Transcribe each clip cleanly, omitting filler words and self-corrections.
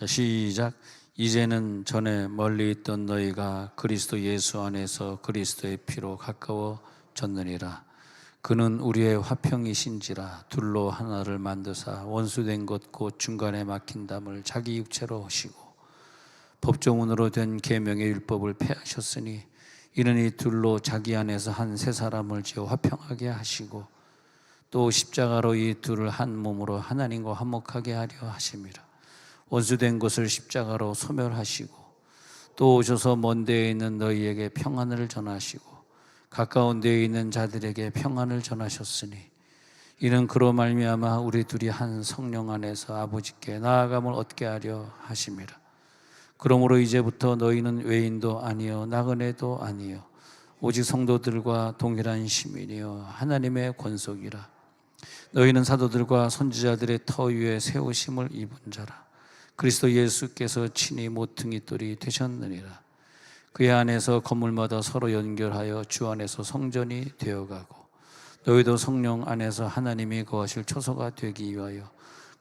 자, 시작. 이제는 전에 멀리 있던 너희가 그리스도 예수 안에서 그리스도의 피로 가까워졌느니라. 그는 우리의 화평이신지라. 둘로 하나를 만드사 원수된 것 곧 중간에 막힌 담을 자기 육체로 하시고 법조문으로 된 계명의 율법을 폐하셨으니 이는 이 둘로 자기 안에서 한 세 사람을 지어 화평하게 하시고 또 십자가로 이 둘을 한 몸으로 하나님과 화목하게 하려 하심이라. 원수된 것을 십자가로 소멸하시고 또 오셔서 먼 데에 있는 너희에게 평안을 전하시고 가까운 데에 있는 자들에게 평안을 전하셨으니 이는 그로 말미암아 우리 둘이 한 성령 안에서 아버지께 나아감을 얻게 하려 하심이라. 그러므로 이제부터 너희는 외인도 아니요 나그네도 아니요 오직 성도들과 동일한 시민이요 하나님의 권속이라. 너희는 사도들과 선지자들의 터 위에 세우심을 입은 자라. 그리스도 예수께서 친히 모퉁이 돌이 되셨느니라. 그의 안에서 건물마다 서로 연결하여 주 안에서 성전이 되어가고 너희도 성령 안에서 하나님이 거하실 초소가 되기 위하여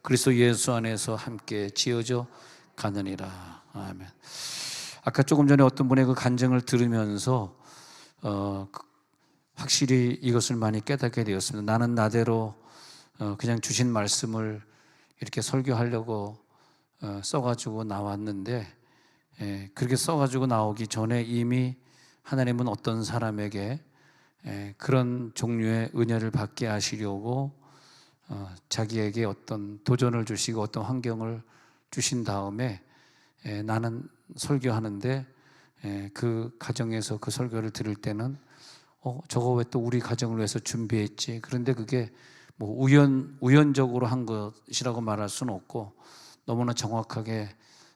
그리스도 예수 안에서 함께 지어져 가느니라. 아멘. 아까 조금 전에 어떤 분의 그 간증을 들으면서 확실히 이것을 많이 깨닫게 되었습니다. 나는 나대로 그냥 주신 말씀을 이렇게 설교하려고 써가지고 나왔는데 그렇게 써가지고 나오기 전에 이미 하나님은 어떤 사람에게 그런 종류의 은혜를 받게 하시려고 자기에게 어떤 도전을 주시고 어떤 환경을 주신 다음에 나는 설교하는데 그 가정에서 그 설교를 들을 때는 저거 왜 또 우리 가정을 위해서 준비했지? 그런데 그게 뭐 우연적으로 한 것이라고 말할 수는 없고 너무나 정확하게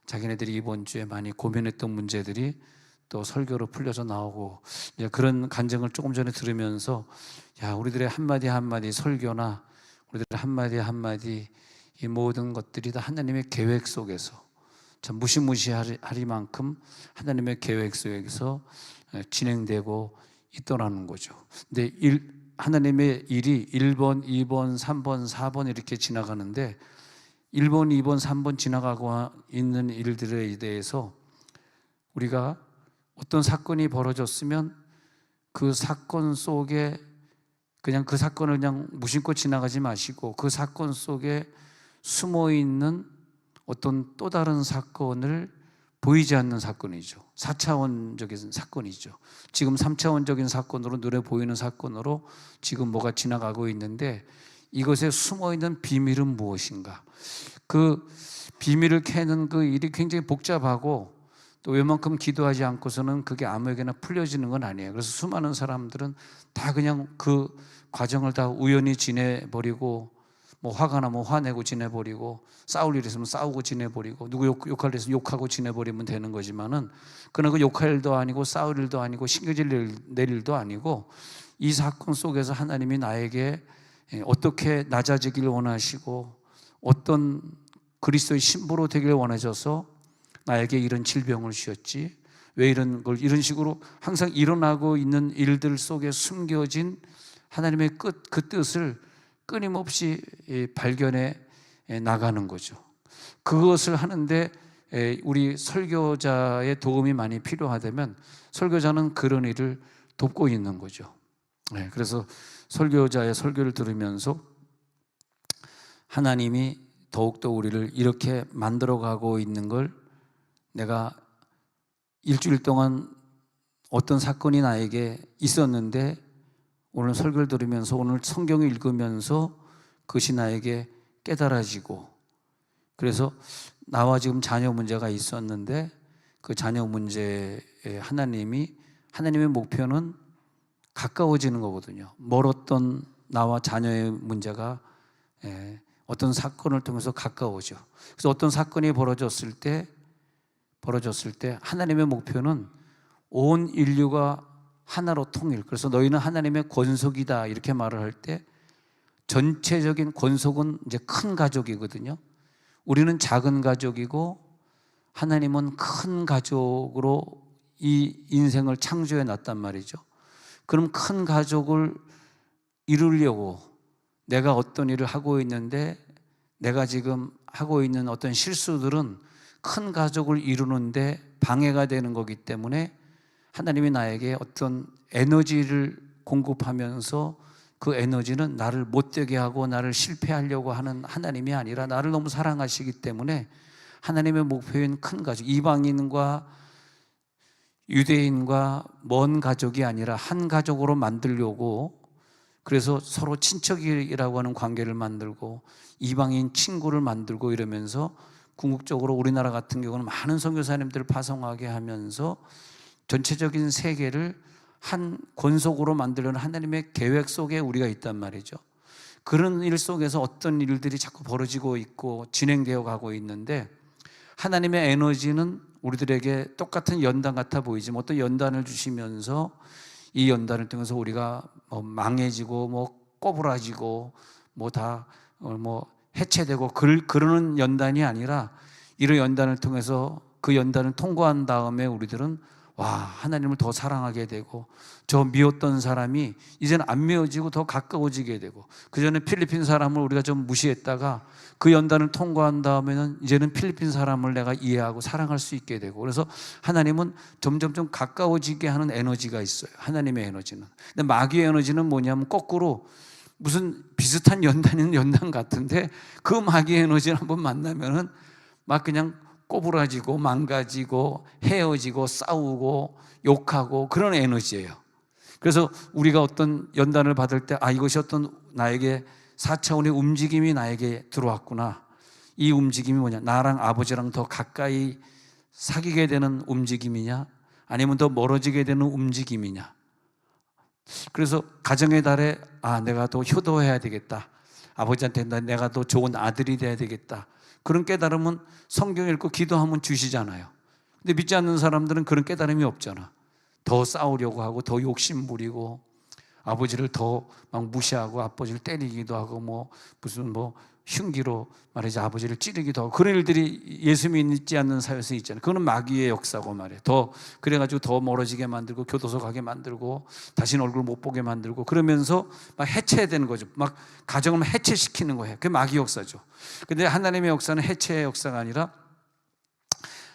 자기네들이 이번 주에 많이 고민했던 문제들이 또 설교로 풀려서 나오고 그런 간증을 조금 전에 들으면서 우리들의 한마디 한마디 설교나 우리들의 한마디 한마디 이 모든 것들이 다 하나님의 계획 속에서 참 무시무시하리만큼 하나님의 계획 속에서 진행되고 있더라는 거죠. 근데 하나님의 일이 1번, 2번, 3번, 4번 이렇게 지나가는데 1번, 2번, 3번 지나가고 있는 일들에 대해서 우리가 어떤 사건이 벌어졌으면 그 사건 속에 그냥 그 사건을 그냥 무심코 지나가지 마시고 그 사건 속에 숨어 있는 어떤 또 다른 사건을 보이지 않는 사건이죠. 4차원적인 사건이죠. 지금 3차원적인 사건으로 눈에 보이는 사건으로 지금 뭐가 지나가고 있는데 이것에 숨어있는 비밀은 무엇인가? 그 비밀을 캐는 그 일이 굉장히 복잡하고 또 웬만큼 기도하지 않고서는 그게 아무에게나 풀려지는 건 아니에요. 그래서 수많은 사람들은 다 그냥 그 과정을 다 우연히 지내버리고 뭐 화가 나면 화내고 지내버리고 싸울 일 있으면 싸우고 지내버리고 누구 욕할 일 있으면 욕하고 지내버리면 되는 거지만은 그러나 그 욕할 일도 아니고 싸울 일도 아니고 신경질 낼 일도 아니고 이 사건 속에서 하나님이 나에게 어떻게 낮아지기를 원하시고 어떤 그리스도의 신부로 되기를 원하셔서 나에게 이런 질병을 주셨지 왜 이런 걸 이런 식으로 항상 일어나고 있는 일들 속에 숨겨진 하나님의 그 뜻을 끊임없이 발견해 나가는 거죠. 그것을 하는데 우리 설교자의 도움이 많이 필요하다면 설교자는 그런 일을 돕고 있는 거죠. 그래서 설교자의 설교를 들으면서 하나님이 더욱더 우리를 이렇게 만들어가고 있는 걸 내가 일주일 동안 어떤 사건이 나에게 있었는데 오늘 설교를 들으면서 오늘 성경을 읽으면서 그것이 나에게 깨달아지고 그래서 나와 지금 자녀 문제가 있었는데 그 자녀 문제에 하나님의 목표는 가까워지는 거거든요. 멀었던 나와 자녀의 문제가 어떤 사건을 통해서 가까워져. 그래서 어떤 사건이 벌어졌을 때 하나님의 목표는 온 인류가 하나로 통일. 그래서 너희는 하나님의 권속이다 이렇게 말을 할 때 전체적인 권속은 이제 큰 가족이거든요. 우리는 작은 가족이고 하나님은 큰 가족으로 이 인생을 창조해 놨단 말이죠. 그럼 큰 가족을 이루려고 내가 어떤 일을 하고 있는데 내가 지금 하고 있는 어떤 실수들은 큰 가족을 이루는데 방해가 되는 거기 때문에 하나님이 나에게 어떤 에너지를 공급하면서 그 에너지는 나를 못되게 하고 나를 실패하려고 하는 하나님이 아니라 나를 너무 사랑하시기 때문에 하나님의 목표인 큰 가족, 이방인과 유대인과 먼 가족이 아니라 한 가족으로 만들려고, 그래서 서로 친척이라고 하는 관계를 만들고 이방인 친구를 만들고 이러면서 궁극적으로 우리나라 같은 경우는 많은 선교사님들을 파송하게 하면서 전체적인 세계를 한 권속으로 만들려는 하나님의 계획 속에 우리가 있단 말이죠. 그런 일 속에서 어떤 일들이 자꾸 벌어지고 있고 진행되어 가고 있는데, 하나님의 에너지는 우리들에게 똑같은 연단 같아 보이지만 어떤 연단을 주시면서 이 연단을 통해서 우리가 망해지고 꼬부라지고 다 해체되고 그러는 연단이 아니라, 이런 연단을 통해서 그 연단을 통과한 다음에 우리들은 하나님을 더 사랑하게 되고, 저 미웠던 사람이 이제는 안 미워지고 더 가까워지게 되고, 그전에 필리핀 사람을 우리가 좀 무시했다가 그 연단을 통과한 다음에는 이제는 필리핀 사람을 내가 이해하고 사랑할 수 있게 되고, 그래서 하나님은 점점 좀 가까워지게 하는 에너지가 있어요, 하나님의 에너지는. 근데 마귀의 에너지는 뭐냐면 거꾸로 무슨 비슷한 연단은 연단 같은데 그 마귀의 에너지를 한번 만나면은 막 그냥 꼬부라지고 망가지고 헤어지고 싸우고 욕하고 그런 에너지예요. 그래서 우리가 어떤 연단을 받을 때 이것이 어떤 나에게 4차원의 움직임이 나에게 들어왔구나. 이 움직임이 뭐냐? 나랑 아버지랑 더 가까이 사귀게 되는 움직임이냐? 아니면 더 멀어지게 되는 움직임이냐? 그래서 가정의 달에 내가 더 효도해야 되겠다. 아버지한테 내가 더 좋은 아들이 돼야 되겠다. 그런 깨달음은 성경 읽고 기도하면 주시잖아요. 근데 믿지 않는 사람들은 그런 깨달음이 없잖아. 더 싸우려고 하고 더 욕심 부리고 아버지를 더 막 무시하고 아버지를 때리기도 하고 무슨 흉기로 말이지 아버지를 찌르기도 하고 그런 일들이 예수 믿지 않는 사회에서 있잖아요. 그거는 마귀의 역사고 말이에요. 그래가지고 더 멀어지게 만들고 교도소 가게 만들고 다시는 얼굴 못 보게 만들고 그러면서 막 해체되는 거죠. 막 가정을 해체시키는 거예요. 그게 마귀 역사죠. 근데 하나님의 역사는 해체의 역사가 아니라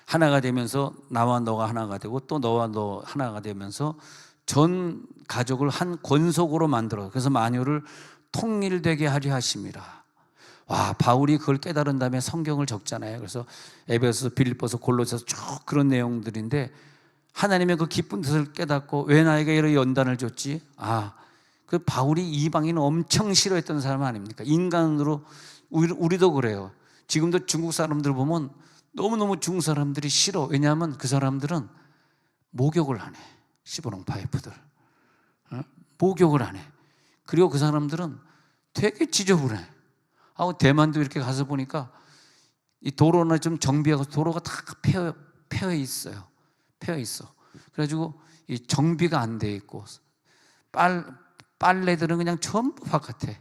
하나가 되면서 나와 너가 하나가 되고 또 너와 너 하나가 되면서 전 가족을 한 권속으로 만들어, 그래서 만유를 통일되게 하려 하심이라. 바울이 그걸 깨달은 다음에 성경을 적잖아요. 그래서 에베소서, 빌립보서, 골로새서 쭉 그런 내용들인데, 하나님의 그 기쁜 뜻을 깨닫고 왜 나에게 이런 연단을 줬지? 그 바울이 이방인 엄청 싫어했던 사람 아닙니까? 인간으로 우리도 그래요. 지금도 중국 사람들 보면 너무너무 중국 사람들이 싫어. 왜냐하면 그 사람들은 목욕을 안 해. 시보롱 파이프들 목욕을 안 해. 그리고 그 사람들은 되게 지저분해. 대만도 이렇게 가서 보니까 이 도로나 좀 정비하고 도로가 다 폐허 있어요. 폐허 있어. 그래가지고 이 정비가 안 돼 있고 빨래들은 그냥 전부 바깥에,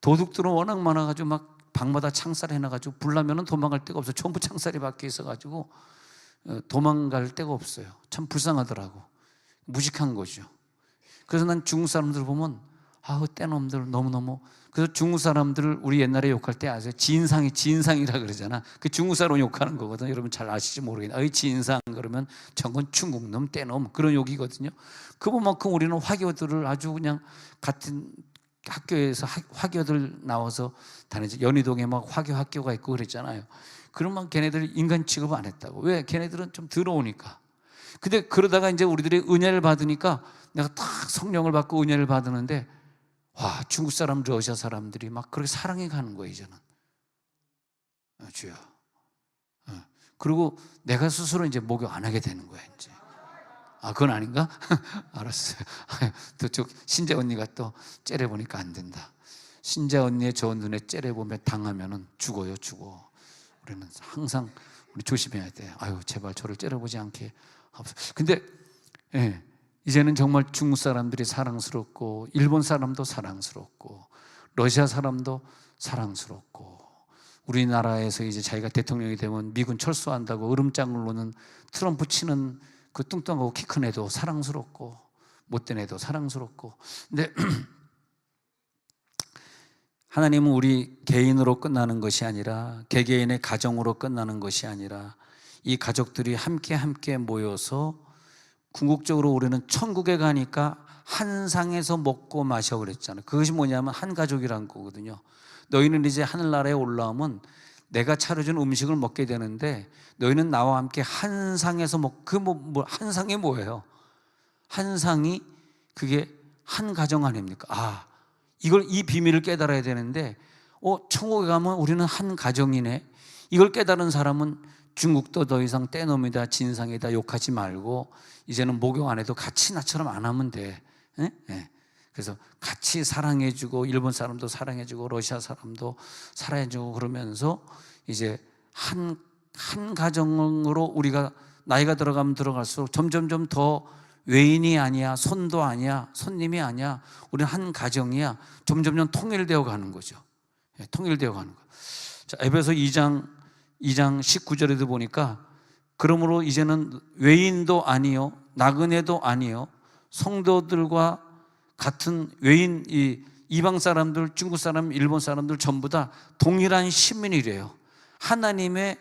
도둑들은 워낙 많아가지고 막 방마다 창살 해놔가지고 불나면은 도망갈 데가 없어. 전부 창살이 밖에 있어가지고 도망갈 데가 없어요. 참 불쌍하더라고. 무식한 거죠. 그래서 난 중국 사람들 보면 떼놈들 너무너무. 그래서 중국 사람들을 우리 옛날에 욕할 때 아세요? 진상이라 그러잖아. 그 중국 사람 욕하는 거거든. 여러분 잘 아시지 모르겠는데 진상 그러면 저건 중국놈 떼놈 그런 욕이거든요. 그만큼 우리는 화교들을 아주 그냥 같은 학교에서 화교들 나와서 다니지. 연희동에 막 화교 학교가 있고 그랬잖아요. 그러면 걔네들 인간 취급 안 했다고. 왜? 걔네들은 좀 더러우니까. 근데 그러다가 이제 우리들이 은혜를 받으니까, 내가 딱 성령을 받고 은혜를 받았는데 중국 사람, 러시아 사람들이 막 그렇게 사랑해 가는 거예요, 이제는. 주여. 그리고 내가 스스로 이제 목욕 안 하게 되는 거야, 이제. 그건 아닌가? 알았어요. 또 신재 언니가 또 째려보니까 안 된다. 신재 언니의 저 눈에 째려보면 당하면은 죽어요. 우리는 항상 우리 조심해야 돼. 제발 저를 째려보지 않게. 근데 이제는 정말 중국 사람들이 사랑스럽고 일본 사람도 사랑스럽고 러시아 사람도 사랑스럽고, 우리나라에서 이제 자기가 대통령이 되면 미군 철수한다고 으름장을 놓는 트럼프 치는 그 뚱뚱하고 키 큰 애도 사랑스럽고 못된 애도 사랑스럽고. 근데 하나님은 우리 개인으로 끝나는 것이 아니라 개개인의 가정으로 끝나는 것이 아니라 이 가족들이 함께 모여서 궁극적으로 우리는 천국에 가니까 한 상에서 먹고 마셔 그랬잖아요. 그것이 뭐냐면 한 가족이란 거거든요. 너희는 이제 하늘나라에 올라오면 내가 차려준 음식을 먹게 되는데 너희는 나와 함께 한 상에서 한 상이 뭐예요? 한 상이 그게 한 가정 아닙니까? 이 비밀을 깨달아야 되는데 천국에 가면 우리는 한 가정이네. 이걸 깨달은 사람은 중국도 더 이상 떼놈이다, 진상이다 욕하지 말고 이제는 목욕 안 해도 같이 나처럼 안 하면 돼. 그래서 같이 사랑해주고 일본 사람도 사랑해주고 러시아 사람도 사랑해주고 그러면서 이제 한 가정으로 우리가 나이가 들어가면 들어갈수록 점점점 더 외인이 아니야, 손도 아니야, 손님이 아니야, 우리는 한 가정이야. 점점점 통일되어 가는 거죠. 통일되어 가는 거. 자, 에베소 2장 19절에도 보니까 그러므로 이제는 외인도 아니요, 나그네도 아니요, 성도들과 같은 외인, 이방 사람들, 중국 사람, 일본 사람들 전부 다 동일한 시민이래요. 하나님의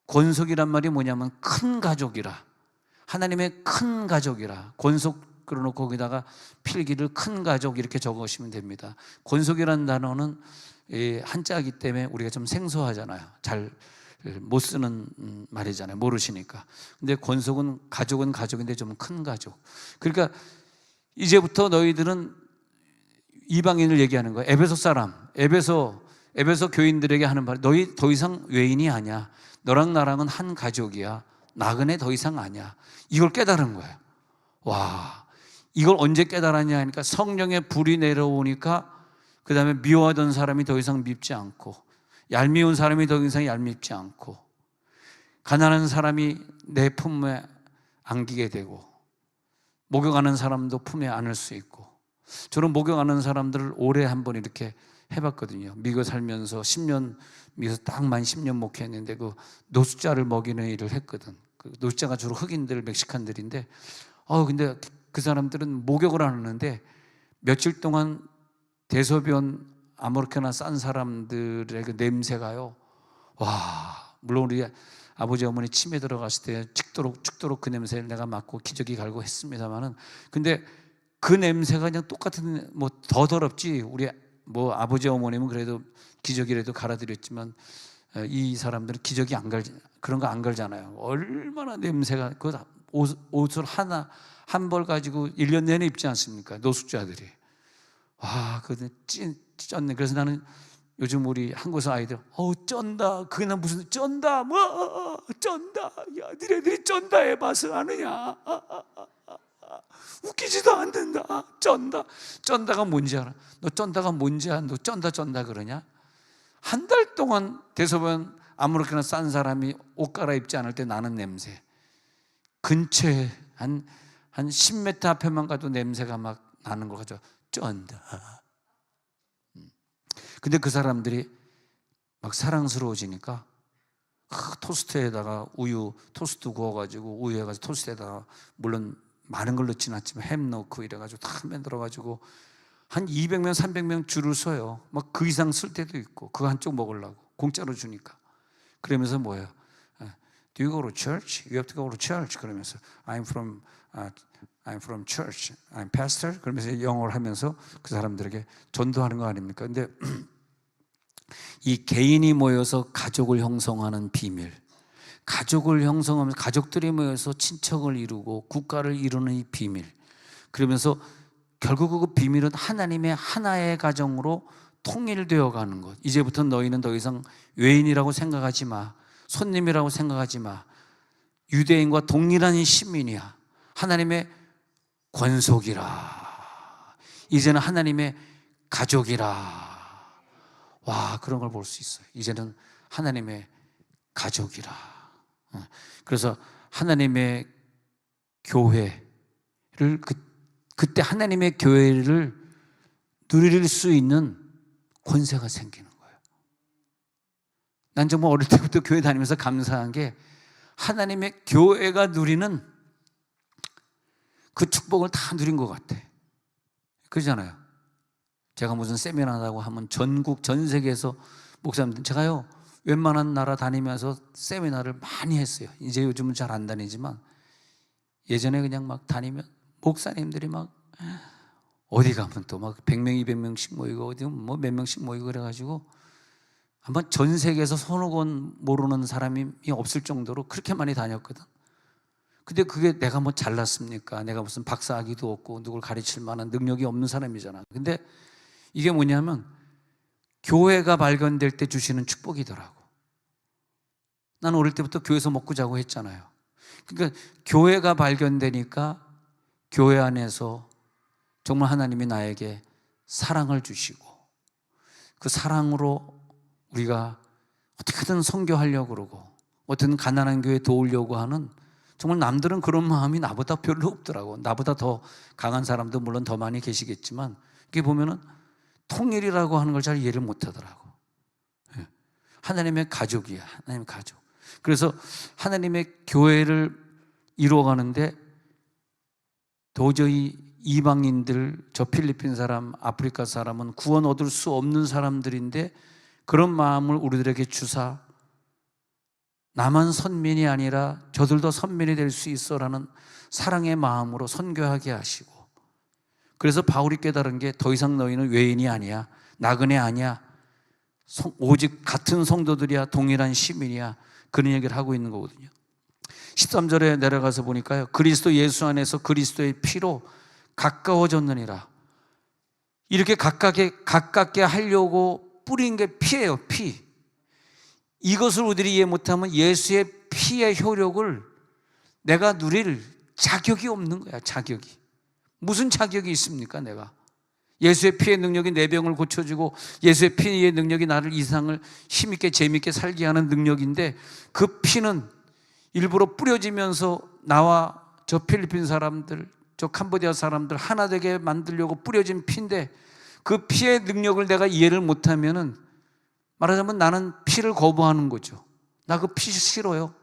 권속이란 말이 뭐냐면 큰 가족이라. 하나님의 큰 가족이라. 권속 그려놓고 거기다가 필기를 큰 가족 이렇게 적으시면 됩니다. 권속이라는 단어는 한자이기 때문에 우리가 좀 생소하잖아요. 잘 못 쓰는 말이잖아요. 모르시니까. 근데 권속은 가족인데 좀 큰 가족. 그러니까 이제부터 너희들은 이방인을 얘기하는 거예요. 에베소 사람, 에베소 교인들에게 하는 말, 너희 더 이상 외인이 아니야. 너랑 나랑은 한 가족이야. 나그네 더 이상 아니야. 이걸 깨달은 거예요. 와, 이걸 언제 깨달았냐 하니까 성령의 불이 내려오니까 그 다음에 미워하던 사람이 더 이상 밉지 않고, 얄미운 사람이 더 이상 얄밉지 않고, 가난한 사람이 내 품에 안기게 되고, 목욕하는 사람도 품에 안을 수 있고. 저는 목욕하는 사람들을 올해 한번 이렇게 해봤거든요. 미국 살면서 10년, 미국에서 딱 만 10년 목회했는데 그 노숙자를 먹이는 일을 했거든. 그 노숙자가 주로 흑인들, 멕시칸들인데 근데 그 사람들은 목욕을 안 하는데 며칠 동안 대소변 아무렇게나 싼 사람들의 그 냄새가요, 물론 우리 아버지 어머니 침에 들어갔을 때 죽도록 그 냄새를 내가 맡고 기저귀 갈고 했습니다만은, 근데 그 냄새가 그냥 똑같은, 더 더럽지. 우리 아버지 어머님은 그래도 기저귀라도 갈아드렸지만 이 사람들은 기저귀 그런 거 안 갈잖아요. 얼마나 냄새가, 그 옷을 한 벌 가지고 1년 내내 입지 않습니까? 노숙자들이. 그거 쩐네. 그래서 나는 요즘 우리 한국에서 아이들, 쩐다. 그게 나 무슨 쩐다. 쩐다. 야, 니네들이 쩐다의 맛을 아느냐? 웃기지도 않는다. 쩐다가 뭔지 알아? 너 쩐다가 뭔지 알아? 너 쩐다 그러냐? 한 달 동안 대소변 아무렇게나 싼 사람이 옷 갈아입지 않을 때 나는 냄새, 근처에 한 10m 앞에만 가도 냄새가 막 나는 거 가지고 쩐다. 근데 그 사람들이 막 사랑스러워지니까 토스트에다가 토스트 구워가지고 우유 해가지고 토스트에다가, 물론 많은 걸 넣지는 않지만 햄 넣고 이래가지고 다 만들어가지고 한 200명 300명 줄을 서요. 막 그 이상 쓸 때도 있고, 그거 한쪽 먹으려고 공짜로 주니까. 그러면서 뭐예요? Do you go to church? You have to go to church. 그러면서 I'm from church. I'm pastor. 그러면서 영어를 하면서 그 사람들에게 전도하는 거 아닙니까? 근데 이 개인이 모여서 가족을 형성하는 비밀, 가족을 형성하면서 가족들이 모여서 친척을 이루고 국가를 이루는 이 비밀, 그러면서 결국 그 비밀은 하나님의 하나의 가정으로 통일되어 가는 것. 이제부터 너희는 더 이상 외인이라고 생각하지 마, 손님이라고 생각하지 마, 유대인과 동일한 시민이야. 하나님의 권속이라. 이제는 하나님의 가족이라. 그런 걸 볼 수 있어요. 이제는 하나님의 가족이라. 그래서 하나님의 교회를 그때 하나님의 교회를 누릴 수 있는 권세가 생기는 거예요. 난 정말 어릴 때부터 교회 다니면서 감사한 게, 하나님의 교회가 누리는 그 축복을 다 누린 것 같아. 그러잖아요. 제가 무슨 세미나라고 하면 전국 전 세계에서 목사님들, 제가요 웬만한 나라 다니면서 세미나를 많이 했어요. 이제 요즘은 잘 안 다니지만 예전에 그냥 막 다니면 목사님들이 막 어디 가면 또 막 100명, 200명씩 모이고 어디 뭐 몇 명씩 모이고 그래가지고 한번 전 세계에서 서너 권 모르는 사람이 없을 정도로 그렇게 많이 다녔거든. 근데 그게 내가 뭐 잘났습니까? 내가 무슨 박사학위도 없고 누굴 가르칠 만한 능력이 없는 사람이잖아. 근데 이게 뭐냐면 교회가 발견될 때 주시는 축복이더라고. 나는 어릴 때부터 교회에서 먹고 자고 했잖아요. 그러니까 교회가 발견되니까 교회 안에서 정말 하나님이 나에게 사랑을 주시고 그 사랑으로 우리가 어떻게든 선교하려고 그러고 어떤 가난한 교회에 도우려고 하는, 정말 남들은 그런 마음이 나보다 별로 없더라고. 나보다 더 강한 사람도 물론 더 많이 계시겠지만 이게 보면은 통일이라고 하는 걸 잘 이해를 못 하더라고. 하나님의 가족이야. 하나님의 가족. 그래서 하나님의 교회를 이루어가는데 도저히 이방인들, 저 필리핀 사람, 아프리카 사람은 구원 얻을 수 없는 사람들인데 그런 마음을 우리들에게 주사 나만 선민이 아니라 저들도 선민이 될 수 있어라는 사랑의 마음으로 선교하게 하시고, 그래서 바울이 깨달은 게 더 이상 너희는 외인이 아니야, 나그네 아니야, 오직 같은 성도들이야, 동일한 시민이야, 그런 얘기를 하고 있는 거거든요. 13절에 내려가서 보니까요, 그리스도 예수 안에서 그리스도의 피로 가까워졌느니라. 이렇게 가깝게 하려고 뿌린 게 피예요. 피. 이것을 우리들이 이해 못하면 예수의 피의 효력을 내가 누릴 자격이 없는 거야. 자격이. 무슨 자격이 있습니까? 내가 예수의 피의 능력이 내 병을 고쳐주고 예수의 피의 능력이 나를 이 세상을 힘있게 재밌게 살게 하는 능력인데, 그 피는 일부러 뿌려지면서 나와 저 필리핀 사람들, 저 캄보디아 사람들 하나 되게 만들려고 뿌려진 피인데, 그 피의 능력을 내가 이해를 못하면은 말하자면 나는 피를 거부하는 거죠. 나 그 피 싫어요.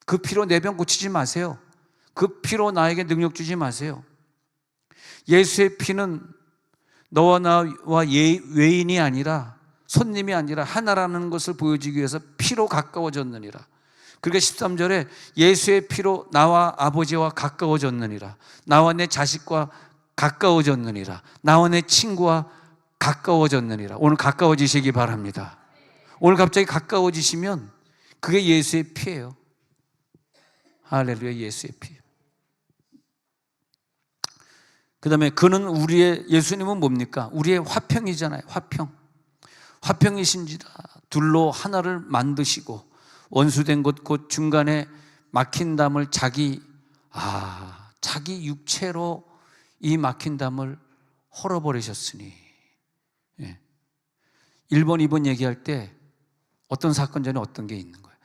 그 피로 내 병 고치지 마세요. 그 피로 나에게 능력 주지 마세요. 예수의 피는 너와 나와 외인이 아니라, 손님이 아니라 하나라는 것을 보여주기 위해서 피로 가까워졌느니라. 그러니까 13절에 예수의 피로 나와 아버지와 가까워졌느니라, 나와 내 자식과 가까워졌느니라, 나와 내 친구와 가까워졌느니라. 오늘 가까워지시기 바랍니다. 오늘 갑자기 가까워지시면 그게 예수의 피예요. 할렐루야. 예수의 피. 그 다음에 그는 예수님은 뭡니까? 우리의 화평이잖아요. 화평이신지라 둘로 하나를 만드시고 원수된 곳 곧 중간에 막힌 담을 자기 육체로 이 막힌 담을 헐어버리셨으니. 1번, 2번 얘기할 때 어떤 사건 전에 어떤 게 있는 거예요.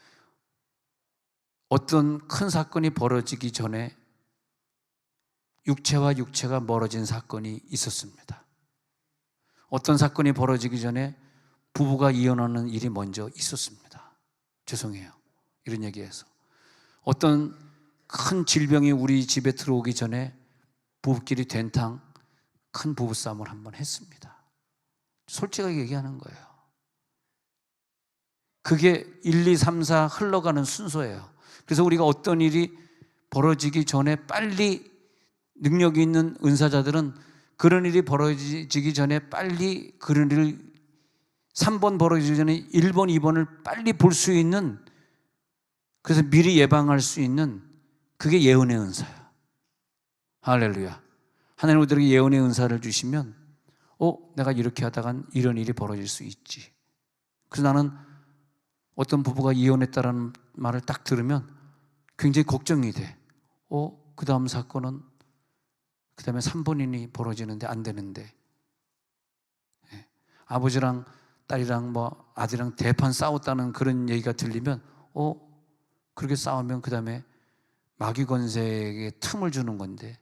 어떤 큰 사건이 벌어지기 전에 육체와 육체가 멀어진 사건이 있었습니다. 어떤 사건이 벌어지기 전에 부부가 이혼하는 일이 먼저 있었습니다. 죄송해요, 이런 얘기해서. 어떤 큰 질병이 우리 집에 들어오기 전에 부부끼리 된탕 큰 부부싸움을 한번 했습니다. 솔직하게 얘기하는 거예요. 그게 1, 2, 3, 4 흘러가는 순서예요. 그래서 우리가 어떤 일이 벌어지기 전에 빨리, 능력이 있는 은사자들은 그런 일이 벌어지기 전에 빨리 그런 일을 3번 벌어지기 전에 1번, 2번을 빨리 볼 수 있는, 그래서 미리 예방할 수 있는, 그게 예언의 은사야. 할렐루야. 하나님 우리들에게 예언의 은사를 주시면 내가 이렇게 하다간 이런 일이 벌어질 수 있지. 그래서 나는 어떤 부부가 이혼했다라는 말을 딱 들으면 굉장히 걱정이 돼. 그 다음 사건은, 그 다음에 3번인이 벌어지는데 안 되는데, 아버지랑 딸이랑 아들이랑 대판 싸웠다는 그런 얘기가 들리면 그렇게 싸우면 그 다음에 마귀 권세에게 틈을 주는 건데,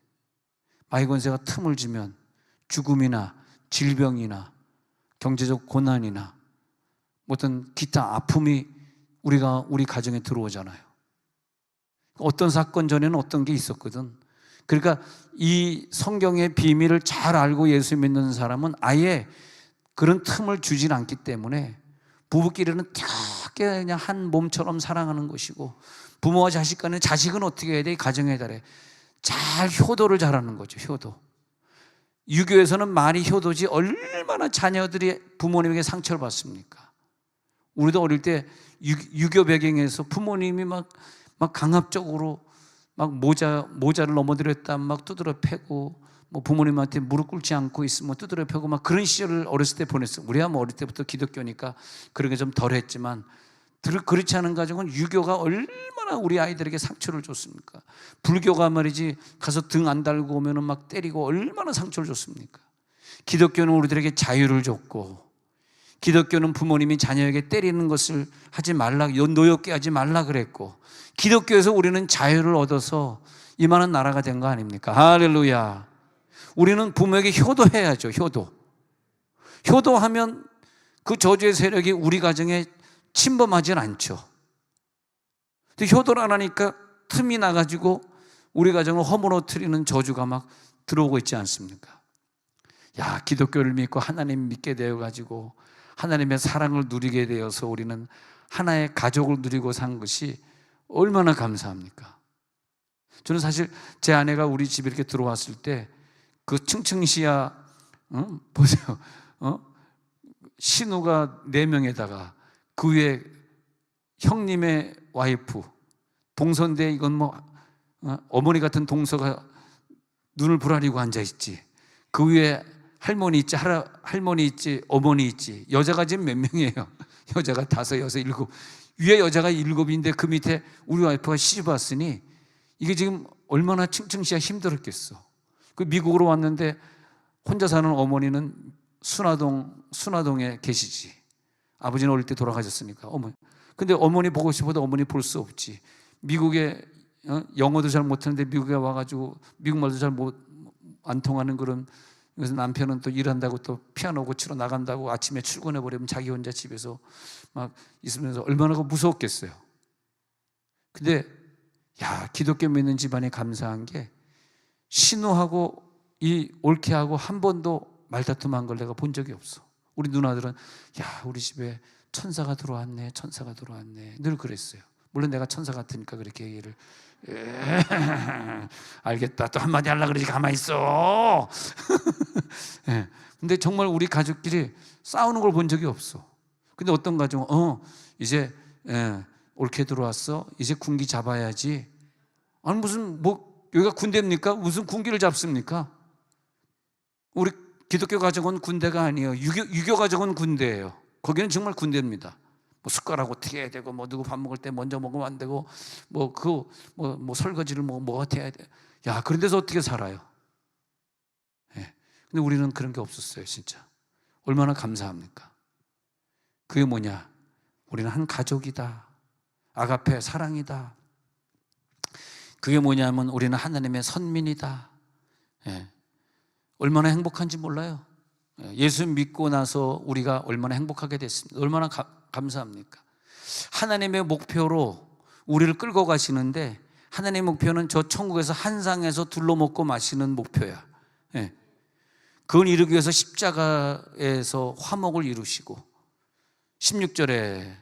마귀 권세가 틈을 주면 죽음이나 질병이나 경제적 고난이나 어떤 기타 아픔이 우리 가정에 들어오잖아요. 어떤 사건 전에는 어떤 게 있었거든. 그러니까 이 성경의 비밀을 잘 알고 예수 믿는 사람은 아예 그런 틈을 주진 않기 때문에 부부끼리는 되게 그냥 한 몸처럼 사랑하는 것이고, 부모와 자식 간에 자식은 어떻게 해야 돼? 이 가정의 달에 잘 효도를 잘하는 거죠. 효도. 유교에서는 말이 효도지 얼마나 자녀들이 부모님에게 상처를 받습니까? 우리도 어릴 때 유교 배경에서 부모님이 막 강압적으로 막 모자를 넘어뜨렸다 막 두드려 패고, 뭐 부모님한테 무릎 꿇지 않고 있으면 두드려 패고 막 그런 시절을 어렸을 때 보냈어요. 우리야 뭐 어릴 때부터 기독교니까 그런 게 좀 덜했지만, 그렇지 않은 가정은 유교가 얼마나 우리 아이들에게 상처를 줬습니까? 불교가 말이지 가서 등 안 달고 오면은 막 때리고 얼마나 상처를 줬습니까? 기독교는 우리들에게 자유를 줬고, 기독교는 부모님이 자녀에게 때리는 것을 하지 말라, 노엽게 하지 말라 그랬고, 기독교에서 우리는 자유를 얻어서 이만한 나라가 된 거 아닙니까? 할렐루야. 우리는 부모에게 효도해야죠. 효도하면 그 저주의 세력이 우리 가정에 침범하진 않죠. 근데 효도를 안 하니까 틈이 나가지고 우리 가정을 허물어뜨리는 저주가 막 들어오고 있지 않습니까? 야, 기독교를 믿고 하나님 믿게 되어가지고 하나님의 사랑을 누리게 되어서 우리는 하나의 가족을 누리고 산 것이 얼마나 감사합니까? 저는 사실 제 아내가 우리 집에 이렇게 들어왔을 때 그 층층시야, 보세요. 신우가 4명에다가 그 위에 형님의 와이프, 동서인데 이건 뭐 어머니 같은 동서가 눈을 부라리고 앉아있지. 그 위에 할머니 있지, 할머니 있지, 어머니 있지. 여자가 지금 몇 명이에요? 여자가 5, 6, 7. 위에 여자가 7인데 그 밑에 우리 와이프가 시집 왔으니 이게 지금 얼마나 층층시야 힘들었겠어. 그 미국으로 왔는데 혼자 사는 어머니는 순화동에 계시지. 아버지는 어릴 때 돌아가셨으니까. 근데 어머니 보고 싶어도 어머니 볼 수 없지. 미국에 영어도 잘 못하는데 미국에 와가지고 미국 말도 잘 안 통하는 그런. 그래서 남편은 또 일한다고 또 피아노 고치러 나간다고 아침에 출근해버리면 자기 혼자 집에서 막 있으면서 얼마나 무서웠겠어요. 근데 야, 기독교 믿는 집안이 감사한 게 신우하고 이 올케하고 한 번도 말다툼한 걸 내가 본 적이 없어. 우리 누나들은 야, 우리 집에 천사가 들어왔네, 천사가 들어왔네 늘 그랬어요. 물론 내가 천사 같으니까 그렇게 얘기를 알겠다, 또 한마디 하려고 그러지, 가만히 있어. 예. 근데 정말 우리 가족끼리 싸우는 걸 본 적이 없어. 근데 어떤 가정은 이제 올케 들어왔어, 이제 군기 잡아야지. 아니 무슨 여기가 군대입니까? 무슨 군기를 잡습니까? 우리 기독교 가정은 군대가 아니에요. 유교 가정은 군대예요. 거기는 정말 군대입니다. 뭐 숟가락 어떻게 해야 되고, 뭐 누구 밥 먹을 때 먼저 먹으면 안 되고, 뭐 설거지를 뭐 어떻게 해야 돼. 야, 그런 데서 어떻게 살아요? 예. 근데 우리는 그런 게 없었어요, 진짜. 얼마나 감사합니까? 그게 뭐냐? 우리는 한 가족이다. 아가페 사랑이다. 그게 뭐냐면 우리는 하나님의 선민이다. 예. 얼마나 행복한지 몰라요. 예수 믿고 나서 우리가 얼마나 행복하게 됐습니다. 얼마나 감사합니까? 하나님의 목표로 우리를 끌고 가시는데, 하나님의 목표는 저 천국에서 한상에서 둘러먹고 마시는 목표야. 예. 그걸 이루기 위해서 십자가에서 화목을 이루시고, 16절에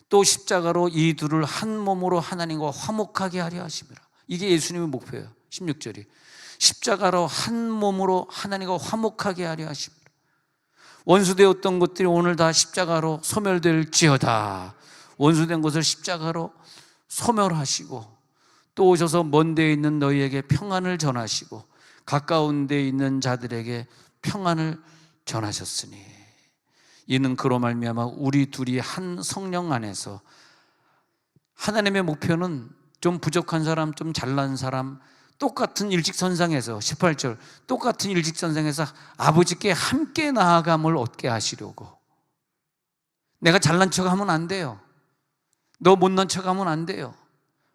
또 십자가로 이 둘을 한 몸으로 하나님과 화목하게 하려 하심이라. 이게 예수님의 목표예요. 16절이 십자가로 한 몸으로 하나님과 화목하게 하려 하십니다. 원수되었던 것들이 오늘 다 십자가로 소멸될지어다. 원수된 것을 십자가로 소멸하시고, 또 오셔서 먼 데에 있는 너희에게 평안을 전하시고 가까운 데에 있는 자들에게 평안을 전하셨으니, 이는 그로 말미암아 우리 둘이 한 성령 안에서, 하나님의 목표는 좀 부족한 사람, 좀 잘난 사람, 똑같은 일직선상에서, 18절, 똑같은 일직선상에서 아버지께 함께 나아감을 얻게 하시려고. 내가 잘난 척하면 안 돼요. 너 못난 척하면 안 돼요.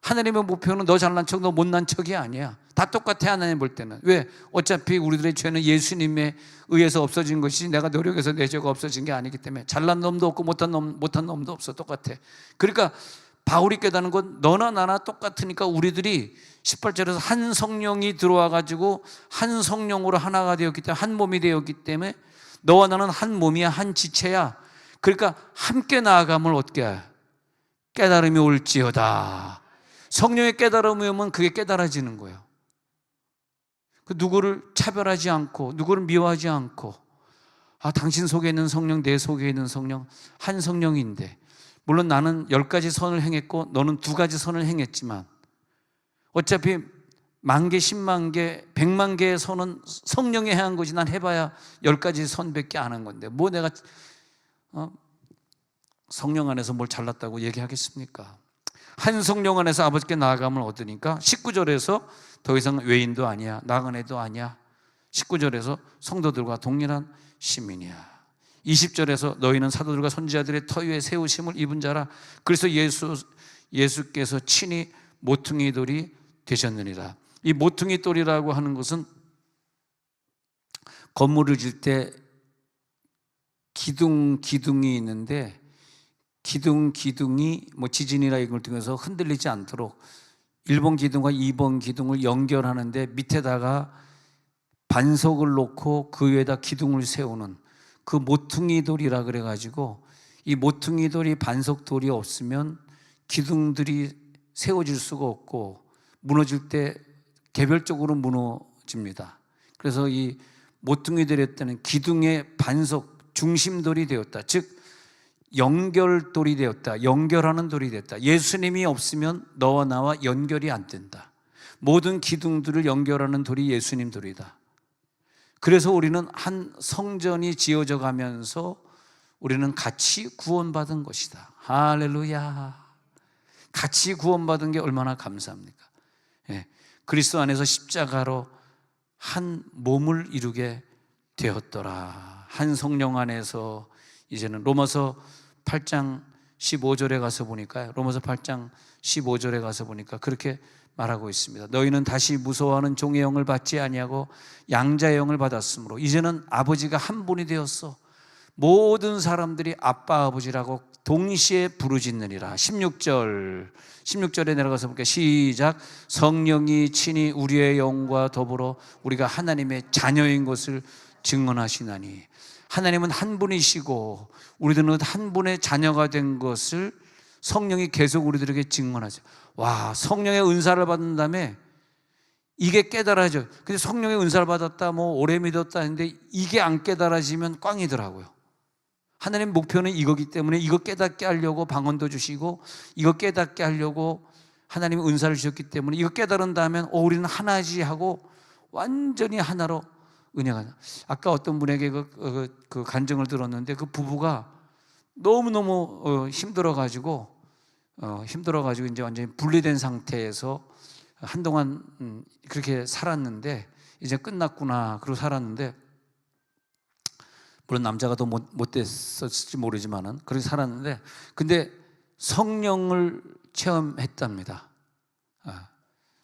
하나님의 목표는 너 잘난 척, 너 못난 척이 아니야. 다 똑같아, 하나님 볼 때는. 왜? 어차피 우리들의 죄는 예수님에 의해서 없어진 것이지 내가 노력해서 내 죄가 없어진 게 아니기 때문에 잘난 놈도 없고 못한 놈도 없어. 똑같아. 그러니까 바울이 깨닫는 건 너나 나나 똑같으니까 우리들이 18절에서 한 성령이 들어와 가지고 한 성령으로 하나가 되었기 때문에, 한 몸이 되었기 때문에 너와 나는 한 몸이야, 한 지체야. 그러니까 함께 나아감을 어떻게 깨달음이 올지어다. 성령의 깨달음이 오면 그게 깨달아지는 거예요. 누구를 차별하지 않고 누구를 미워하지 않고, 당신 속에 있는 성령, 내 속에 있는 성령 한 성령인데, 물론 나는 10가지 선을 행했고 너는 2가지 선을 행했지만 어차피 10,000개, 100,000개, 100,000개의 선은 성령이 행한 거지 난 해봐야 10가지 선밖에 안 한 건데 뭐 내가 성령 안에서 뭘 잘났다고 얘기하겠습니까? 한 성령 안에서 아버지께 나아감을 얻으니까 19절에서 더 이상 외인도 아니야, 나그네도 아니야. 19절에서 성도들과 동일한 시민이야. 20절에서 너희는 사도들과 선지자들의 터 위에 세우심을 입은 자라. 그래서 예수께서 친히 모퉁이 돌이 되셨느니라. 이 모퉁이 돌이라고 하는 것은 건물을 질 때 기둥이 있는데 기둥이 지진이나 이걸 통해서 흔들리지 않도록 1번 기둥과 2번 기둥을 연결하는데 밑에다가 반석을 놓고 그 위에다 기둥을 세우는 그 모퉁이 돌이라 그래가지고, 이 모퉁이 돌이 반석 돌이 없으면 기둥들이 세워질 수가 없고 무너질 때 개별적으로 무너집니다. 그래서 이 모퉁이 돌이 때는 기둥의 반석 중심돌이 되었다. 즉 연결돌이 되었다. 연결하는 돌이 됐다. 예수님이 없으면 너와 나와 연결이 안 된다. 모든 기둥들을 연결하는 돌이 예수님 돌이다. 그래서 우리는 한 성전이 지어져 가면서 우리는 같이 구원받은 것이다. 할렐루야. 같이 구원받은 게 얼마나 감사합니까? 예. 그리스도 안에서 십자가로 한 몸을 이루게 되었더라. 한 성령 안에서 이제는 로마서 8장 15절에 가서 보니까, 로마서 8장 15절에 가서 보니까 그렇게 말하고 있습니다. 너희는 다시 무서워하는 종의 영을 받지 아니하고 양자의 영을 받았으므로 이제는 아버지가 한 분이 되었어. 모든 사람들이 아빠 아버지라고 동시에 부르짖느니라. 16절에 내려가서 볼게요. 시작. 성령이 친히 우리의 영과 더불어 우리가 하나님의 자녀인 것을 증언하시나니. 하나님은 한 분이시고 우리들은 한 분의 자녀가 된 것을 성령이 계속 우리들에게 증언하죠. 와, 성령의 은사를 받은 다음에 이게 깨달아져요. 근데 성령의 은사를 받았다, 오래 믿었다 했는데 이게 안 깨달아지면 꽝이더라고요. 하나님 목표는 이거기 때문에 이거 깨닫게 하려고 방언도 주시고 이거 깨닫게 하려고 하나님이 은사를 주셨기 때문에 이거 깨달은 다음에 우리는 하나지 하고 완전히 하나로 은혜가. 아까 어떤 분에게 그 간증을 들었는데 그 부부가 너무너무 힘들어가지고 이제 완전히 분리된 상태에서 한동안 그렇게 살았는데 이제 끝났구나 그러고 살았는데, 물론 남자가 더 못됐을지 모르지만은 그렇게 살았는데, 근데 성령을 체험했답니다.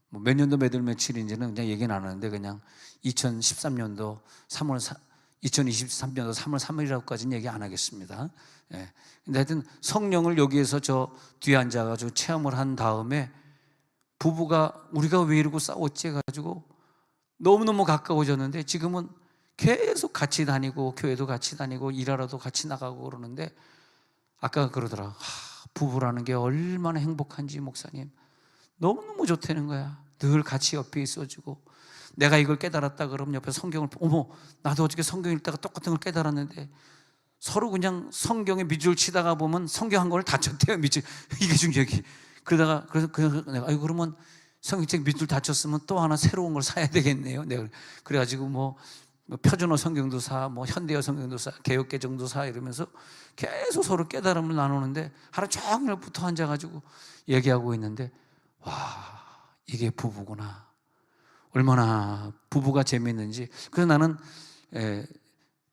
몇 년도 몇 월 며칠인지는 그냥 얘기는 안 하는데 그냥 2023년도 2023년도 3월 3일이라고까지는 얘기 안 하겠습니다. 예. 근데 하여튼 성령을 여기에서 저 뒤에 앉아가지고 체험을 한 다음에 부부가 우리가 왜 이러고 싸웠지 해가지고 너무너무 가까워졌는데 지금은 계속 같이 다니고 교회도 같이 다니고 일하러도 같이 나가고 그러는데, 아까 그러더라. 부부라는 게 얼마나 행복한지 목사님, 너무너무 좋다는 거야. 늘 같이 옆에 있어주고, 내가 이걸 깨달았다 그러면 옆에 성경을, 어머 나도 어저께 성경 읽다가 똑같은 걸 깨달았는데, 서로 그냥 성경에 밑줄 치다가 보면 성경 한 권을 다쳤대요. 밑줄 이게 중요해. 그러다가 그래서 내가 그러면 성경책 밑줄 다쳤으면 또 하나 새로운 걸 사야 되겠네요. 내가 그래가지고 뭐 표준어 성경도 사, 현대어 성경도 사, 개역개정도 사 이러면서 계속 서로 깨달음을 나누는데 하루 종일 붙어 앉아가지고 얘기하고 있는데, 와, 이게 부부구나. 얼마나 부부가 재밌는지. 그래서 나는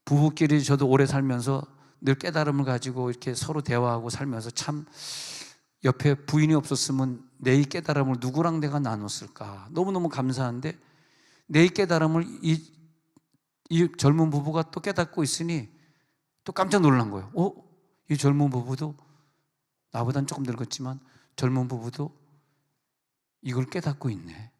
부부끼리 저도 오래 살면서 늘 깨달음을 가지고 이렇게 서로 대화하고 살면서 참 옆에 부인이 없었으면 내 이 깨달음을 누구랑 내가 나눴을까. 너무너무 감사한데 내 이 깨달음을 이 젊은 부부가 또 깨닫고 있으니 또 깜짝 놀란 거예요. 이 젊은 부부도, 나보단 조금 늙었지만 젊은 부부도 이걸 깨닫고 있네.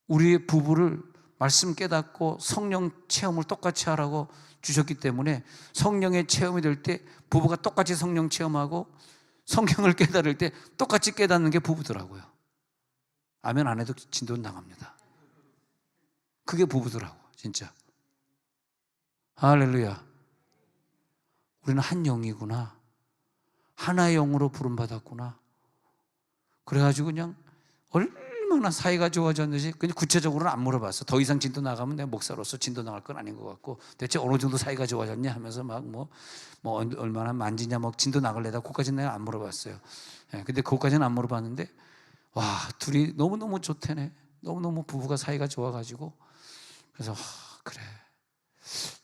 우리의 부부를 말씀 깨닫고 성령 체험을 똑같이 하라고 주셨기 때문에 성령의 체험이 될 때 부부가 똑같이 성령 체험하고 성경을 깨달을 때 똑같이 깨닫는 게 부부더라고요. 아멘 안 해도 진돈 나갑니다. 그게 부부더라고 진짜. 할렐루야. 우리는 한 영이구나, 하나의 영으로 부름받았구나. 그래가지고 그냥 얼마나 사이가 좋아졌는지 그냥 구체적으로는 안 물어봤어. 더 이상 진도 나가면 내가 목사로서 진도 나갈 건 아닌 것 같고, 대체 어느 정도 사이가 좋아졌냐 하면서 막 얼마나 만지냐 진도 나갈래다 그것까지는 내가 안 물어봤어요. 근데 그것까지는 안 물어봤는데 와, 둘이 너무너무 좋대네. 너무너무 부부가 사이가 좋아가지고, 그래서 그래,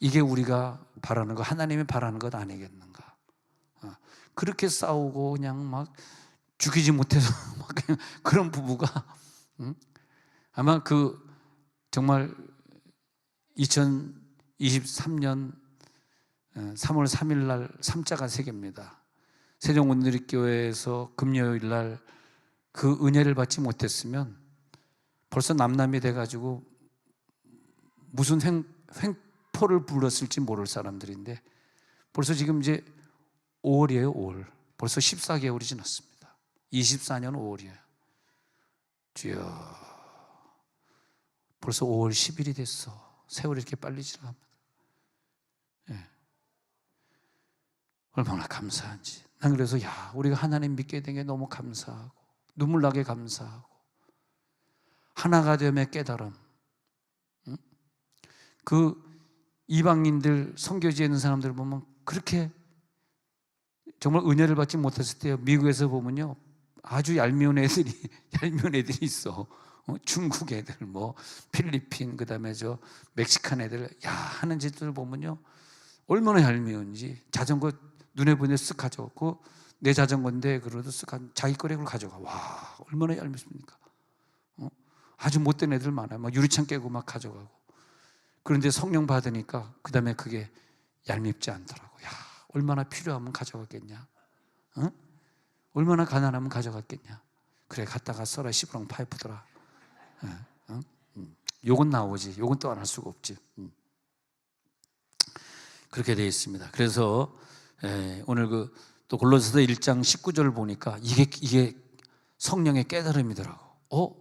이게 우리가 바라는 거, 하나님이 바라는 것 아니겠는가. 그렇게 싸우고 그냥 막 죽이지 못해서 막 그냥 그런 부부가 아마 정말 2023년 3월 3일 날 삼자가 세 개입니다. 세종온누리교회에서 금요일 날 그 은혜를 받지 못했으면 벌써 남남이 돼가지고 무슨 횡포를 불렀을지 모를 사람들인데, 벌써 지금 이제 5월이에요. 5월. 벌써 14개월이 지났습니다. 24년 5월이에요. 주여, 벌써 5월 10일이 됐어. 세월이 이렇게 빨리 지나갑니다. 얼마나 감사한지. 난 그래서 우리가 하나님 믿게 된 게 너무 감사하고 눈물 나게 감사하고, 하나가 되면 깨달음. 그 이방인들 선교지에 있는 사람들 보면 그렇게 정말 은혜를 받지 못했을 때요, 미국에서 보면요 아주 얄미운 애들이 있어. 중국 애들, 필리핀, 그다음에 멕시칸 애들, 하는 짓들 보면요 얼마나 얄미운지. 자전거 눈에 보이는 쓱 가져오고, 내 자전거인데 그래도 쓱 자기 거래 그걸 가져가. 와, 얼마나 얄밉습니까? 아주 못된 애들 많아요. 막 유리창 깨고 막 가져가고. 그런데 성령 받으니까 그 다음에 그게 얄밉지 않더라고. 얼마나 필요하면 가져갔겠냐? 얼마나 가난하면 가져갔겠냐? 그래, 갖다가 써라. 시부랑 파이프더라. 욕은 나오지. 욕은 또 안 할 수가 없지. 그렇게 되어 있습니다. 그래서 오늘 또 골로새서 1장 19절을 보니까 이게 성령의 깨달음이더라고.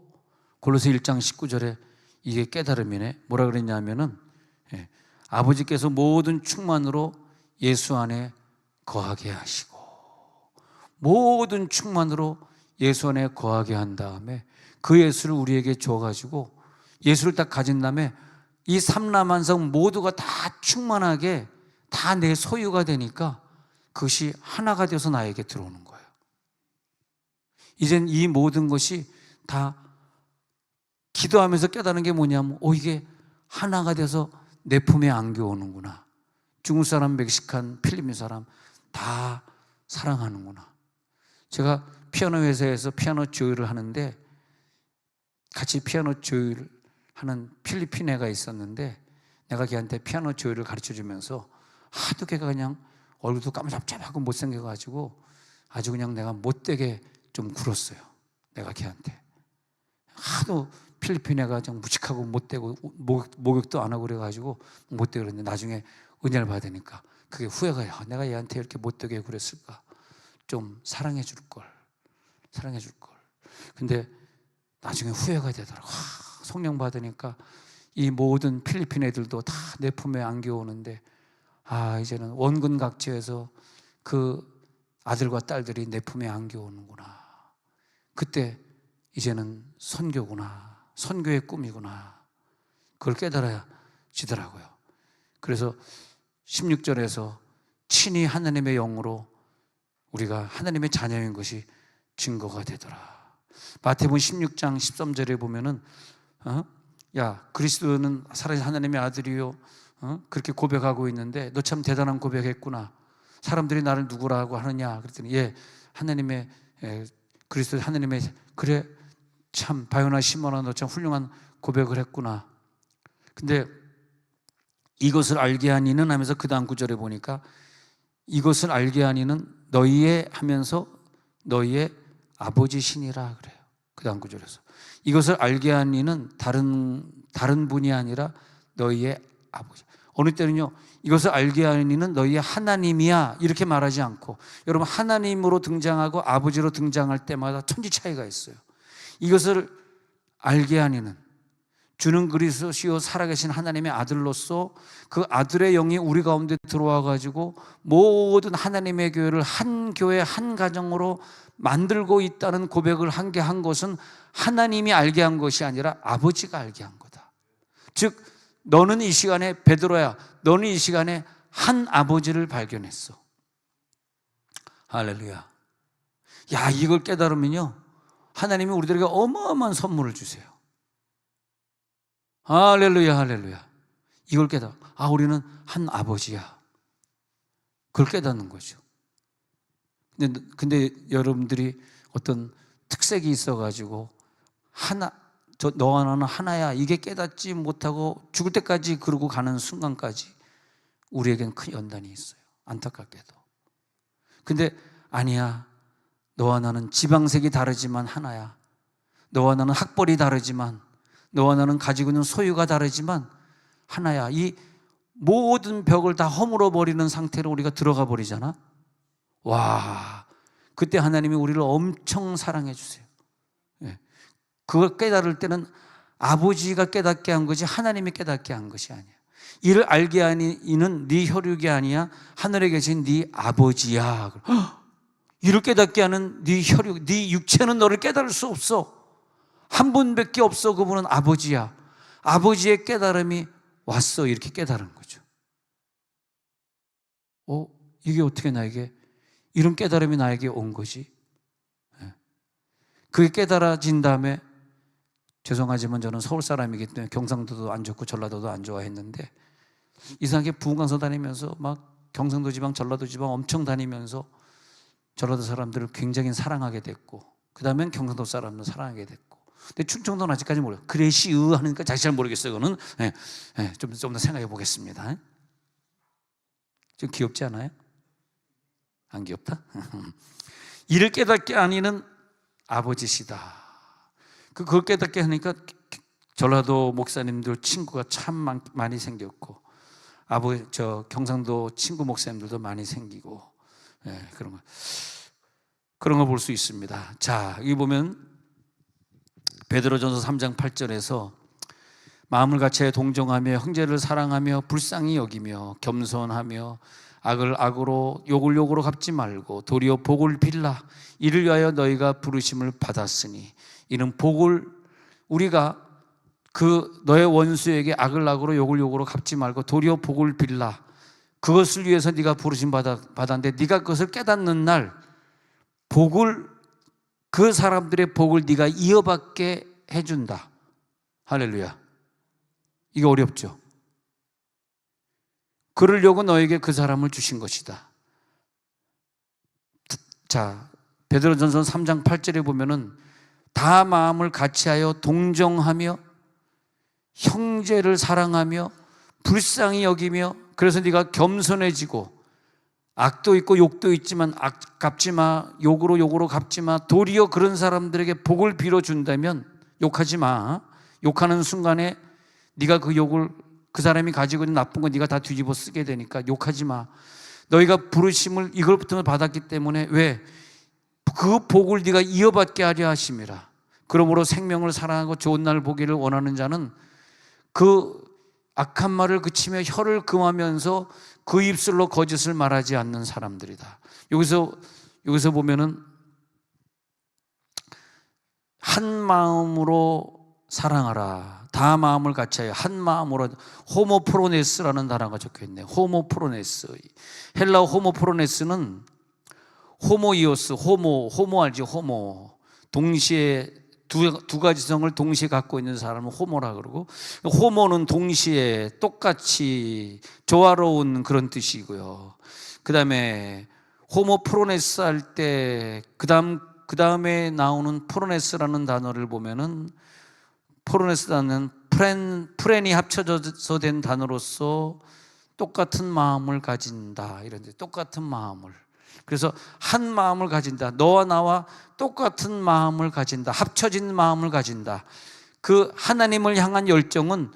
골로새 1장 19절에 이게 깨달음이네. 뭐라 그랬냐면은 아버지께서 모든 충만으로 예수 안에 거하게 하시고, 모든 충만으로 예수 안에 거하게 한 다음에 그 예수를 우리에게 줘가지고, 예수를 딱 가진 다음에 이 삼라만성 모두가 다 충만하게 다 내 소유가 되니까 그것이 하나가 되어서 나에게 들어오는 거예요. 이젠 이 모든 것이 다 기도하면서 깨달은 게 뭐냐면, 이게 하나가 돼서 내 품에 안겨오는구나. 중국 사람, 멕시칸, 필리핀 사람 다 사랑하는구나. 제가 피아노 회사에서 피아노 조율을 하는데 같이 피아노 조율을 하는 필리핀 애가 있었는데, 내가 걔한테 피아노 조율을 가르쳐주면서 하도 걔가 그냥 얼굴도 까무잡잡하고 못생겨가지고 아주 그냥 내가 못되게 좀 굴었어요. 내가 걔한테 하도 필리핀 애가 좀 무식하고 못되고 목욕도 안 하고 그래가지고 못되게 그랬는데, 나중에 은혜를 받으니까 그게 후회가, 내가 얘한테 이렇게 못되게 굴었을까? 좀 사랑해 줄 걸. 근데 나중에 후회가 되더라고. 성령 받으니까 이 모든 필리핀 애들도 다 내 품에 안겨오는데, 이제는 원근각지에서 그 아들과 딸들이 내 품에 안겨오는구나. 그때 이제는 선교구나, 선교의 꿈이구나, 그걸 깨달아지더라고요. 그래서 16절에서 친히 하나님의 영으로 우리가 하나님의 자녀인 것이 증거가 되더라. 마태복음 16장 13절에 보면은 그리스도는 살아계신 하나님의 아들이요, 그렇게 고백하고 있는데 너 참 대단한 고백했구나. 사람들이 나를 누구라고 하느냐 그랬더니 하나님의 그리스도 하나님의, 그래 참 바요나 시몬아 너 참 훌륭한 고백을 했구나. 근데 이것을 알게 한 이는 하면서 그 다음 구절에 보니까 이것을 알게 한 이는 너희의 하면서 너희의 아버지시니라 그래요. 그 다음 구절에서 이것을 알게 한 이는 다른 다른 분이 아니라 너희의 아버지. 어느 때는요, 이것을 알게 하는 이는 너희의 하나님이야 이렇게 말하지 않고, 여러분 하나님으로 등장하고 아버지로 등장할 때마다 천지 차이가 있어요. 이것을 알게 하는 이는 주는 그리스도시요 살아계신 하나님의 아들로서 그 아들의 영이 우리 가운데 들어와 가지고 모든 하나님의 교회를 한 교회 한 가정으로 만들고 있다는 고백을 한 게 한 것은 하나님이 알게 한 것이 아니라 아버지가 알게 한 거다. 즉 너는 이 시간에, 베드로야, 너는 이 시간에 한 아버지를 발견했어. 할렐루야. 야, 이걸 깨달으면요, 하나님이 우리들에게 어마어마한 선물을 주세요. 할렐루야, 할렐루야. 이걸 깨달아. 아, 우리는 한 아버지야. 그걸 깨닫는 거죠. 근데 여러분들이 어떤 특색이 있어가지고 너와 나는 하나야, 이게 깨닫지 못하고 죽을 때까지 그러고 가는 순간까지 우리에겐 큰 연단이 있어요. 안타깝게도. 근데 아니야, 너와 나는 지방색이 다르지만 하나야. 너와 나는 학벌이 다르지만, 너와 나는 가지고 있는 소유가 다르지만 하나야. 이 모든 벽을 다 허물어 버리는 상태로 우리가 들어가 버리잖아. 와, 그때 하나님이 우리를 엄청 사랑해 주세요. 그걸 깨달을 때는 아버지가 깨닫게 한 거지 하나님이 깨닫게 한 것이 아니야. 이를 알게 하니 이는 네 혈육이 아니야, 하늘에 계신 네 아버지야. 이를 깨닫게 하는 네 혈육, 네 육체는 너를 깨달을 수 없어. 한 분밖에 없어. 그분은 아버지야. 아버지의 깨달음이 왔어. 이렇게 깨달은 거죠. 이게 어떻게 나에게 이런 깨달음이 나에게 온 거지? 그게 깨달아진 다음에, 죄송하지만 저는 서울 사람이기 때문에 경상도도 안 좋고 전라도도 안 좋아했는데, 이상하게 부흥강서 다니면서 막 경상도 지방, 전라도 지방 엄청 다니면서 전라도 사람들을 굉장히 사랑하게 됐고, 그 다음엔 경상도 사람들 사랑하게 됐고, 근데 충청도는 아직까지 몰라요. 그레시으 하니까 잘 모르겠어요. 그거는 좀 더 생각해 보겠습니다. 좀 귀엽지 않아요? 안 귀엽다? 이를 깨닫게 하니는 아버지시다. 그걸 깨닫게 하니까 전라도 목사님들 친구가 참 많이 생겼고, 경상도 친구 목사님들도 많이 생기고, 그런 거 볼 수 있습니다. 자, 여기 보면 베드로전서 3장 8절에서 마음을 같이 동정하며 형제를 사랑하며 불쌍히 여기며 겸손하며 악을 악으로 욕을 욕으로 갚지 말고 도리어 복을 빌라. 이를 위하여 너희가 부르심을 받았으니. 이는 복을, 우리가 너의 원수에게 악을 악으로 욕을 욕으로 갚지 말고 도리어 복을 빌라. 그것을 위해서 네가 부르심 받았는데, 네가 그것을 깨닫는 날 그 사람들의 복을 네가 이어받게 해준다. 할렐루야. 이게 어렵죠? 그러려고 너에게 그 사람을 주신 것이다. 자, 베드로전서 3장 8절에 보면은 다 마음을 같이하여 동정하며 형제를 사랑하며 불쌍히 여기며, 그래서 네가 겸손해지고, 악도 있고 욕도 있지만 악 갚지 마, 욕으로 갚지 마, 도리어 그런 사람들에게 복을 빌어준다면 욕하지 마. 욕하는 순간에 네가 그 욕을, 그 사람이 가지고 있는 나쁜 거 네가 다 뒤집어 쓰게 되니까 욕하지 마. 너희가 부르심을 이걸부터 받았기 때문에, 왜? 그 복을 네가 이어받게 하려 하심이라. 그러므로 생명을 사랑하고 좋은 날 보기를 원하는 자는 그 악한 말을 그치며 혀를 금하면서 그 입술로 거짓을 말하지 않는 사람들이다. 여기서 보면은 한 마음으로 사랑하라. 다 마음을 같이하여 한 마음으로, 호모프로네스라는 단어가 적혀 있네요. 호모프로네스. 헬라어 호모프로네스는 호모이오스, 호모 알지? 호모. 동시에 두 가지 성을 동시에 갖고 있는 사람은 호모라 그러고, 호모는 동시에 똑같이 조화로운 그런 뜻이고요. 그 다음에 호모프로네스 할 때 그 다음에 나오는 프로네스라는 단어를 보면은, 프로네스 단어는 프렌이 합쳐져서 된 단어로서 똑같은 마음을 가진다, 이런데 똑같은 마음을, 그래서 한 마음을 가진다. 너와 나와 똑같은 마음을 가진다. 합쳐진 마음을 가진다. 그 하나님을 향한 열정은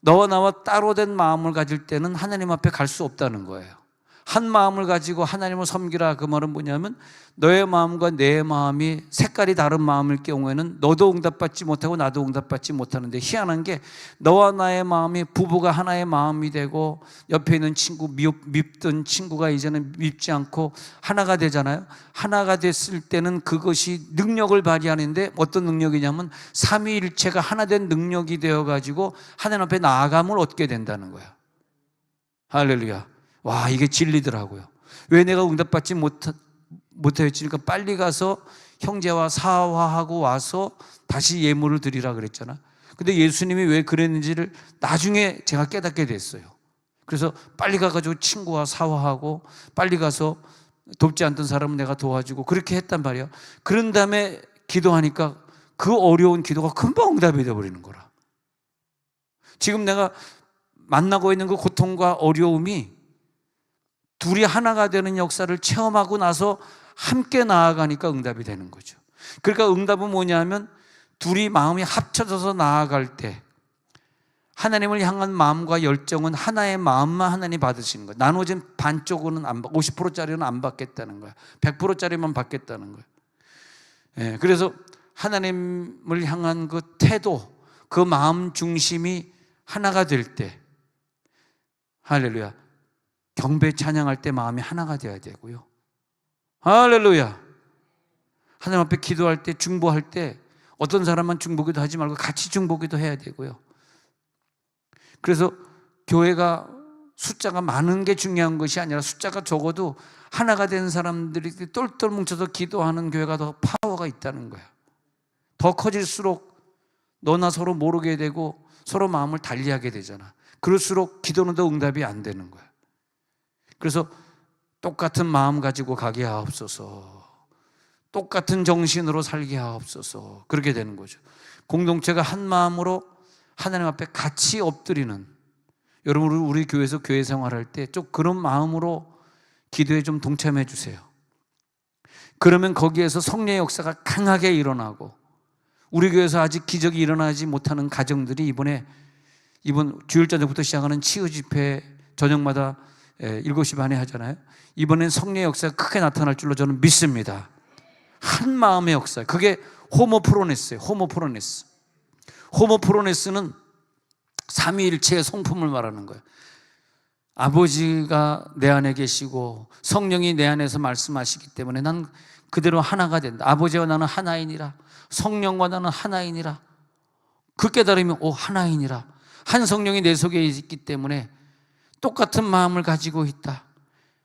너와 나와 따로 된 마음을 가질 때는 하나님 앞에 갈 수 없다는 거예요. 한 마음을 가지고 하나님을 섬기라, 그 말은 뭐냐면 너의 마음과 내 마음이 색깔이 다른 마음일 경우에는 너도 응답받지 못하고 나도 응답받지 못하는데, 희한한 게 너와 나의 마음이 부부가 하나의 마음이 되고 옆에 있는 친구, 밉던 친구가 이제는 밉지 않고 하나가 되잖아요. 하나가 됐을 때는 그것이 능력을 발휘하는데, 어떤 능력이냐면 삼위일체가 하나 된 능력이 되어가지고 하나님 앞에 나아감을 얻게 된다는 거야. 할렐루야. 와, 이게 진리더라고요. 왜 내가 응답받지 못하였으니까 빨리 가서 형제와 사화하고 와서 다시 예물을 드리라 그랬잖아. 근데 예수님이 왜 그랬는지를 나중에 제가 깨닫게 됐어요. 그래서 빨리 가가지고 친구와 사화하고 빨리 가서 돕지 않던 사람은 내가 도와주고 그렇게 했단 말이야. 그런 다음에 기도하니까 그 어려운 기도가 금방 응답이 되어버리는 거라. 지금 내가 만나고 있는 그 고통과 어려움이 둘이 하나가 되는 역사를 체험하고 나서 함께 나아가니까 응답이 되는 거죠. 그러니까 응답은 뭐냐면 둘이 마음이 합쳐져서 나아갈 때 하나님을 향한 마음과 열정은 하나의 마음만 하나님 받으시는 거예요. 나눠진 반쪽으로는 50%짜리는 안 받겠다는 거예요. 100%짜리만 받겠다는 거예요. 예, 그래서 하나님을 향한 그 태도, 그 마음 중심이 하나가 될 때, 할렐루야, 경배 찬양할 때 마음이 하나가 되어야 되고요. 할렐루야. 하나님 앞에 기도할 때, 중보할 때 어떤 사람만 중보기도 하지 말고 같이 중보기도 해야 되고요. 그래서 교회가 숫자가 많은 게 중요한 것이 아니라 숫자가 적어도 하나가 된 사람들이 똘똘 뭉쳐서 기도하는 교회가 더 파워가 있다는 거야. 더 커질수록 너나 서로 모르게 되고 서로 마음을 달리하게 되잖아. 그럴수록 기도는 더 응답이 안 되는 거야. 그래서 똑같은 마음 가지고 가게 하옵소서, 똑같은 정신으로 살게 하옵소서, 그렇게 되는 거죠. 공동체가 한 마음으로 하나님 앞에 같이 엎드리는, 여러분 우리 교회에서 교회 생활할 때 좀 그런 마음으로 기도에 좀 동참해 주세요. 그러면 거기에서 성령의 역사가 강하게 일어나고, 우리 교회에서 아직 기적이 일어나지 못하는 가정들이 이번 주일 저녁부터 시작하는 치유 집회 저녁마다 7시 반에 하잖아요. 이번엔 성령의 역사가 크게 나타날 줄로 저는 믿습니다. 한 마음의 역사, 그게 호모프로네스예요. 호모프로네스는 삼위일체의 성품을 말하는 거예요. 아버지가 내 안에 계시고 성령이 내 안에서 말씀하시기 때문에 난 그대로 하나가 된다. 아버지와 나는 하나이니라, 성령과 나는 하나이니라. 그 깨달으면 하나이니라, 한 성령이 내 속에 있기 때문에 똑같은 마음을 가지고 있다.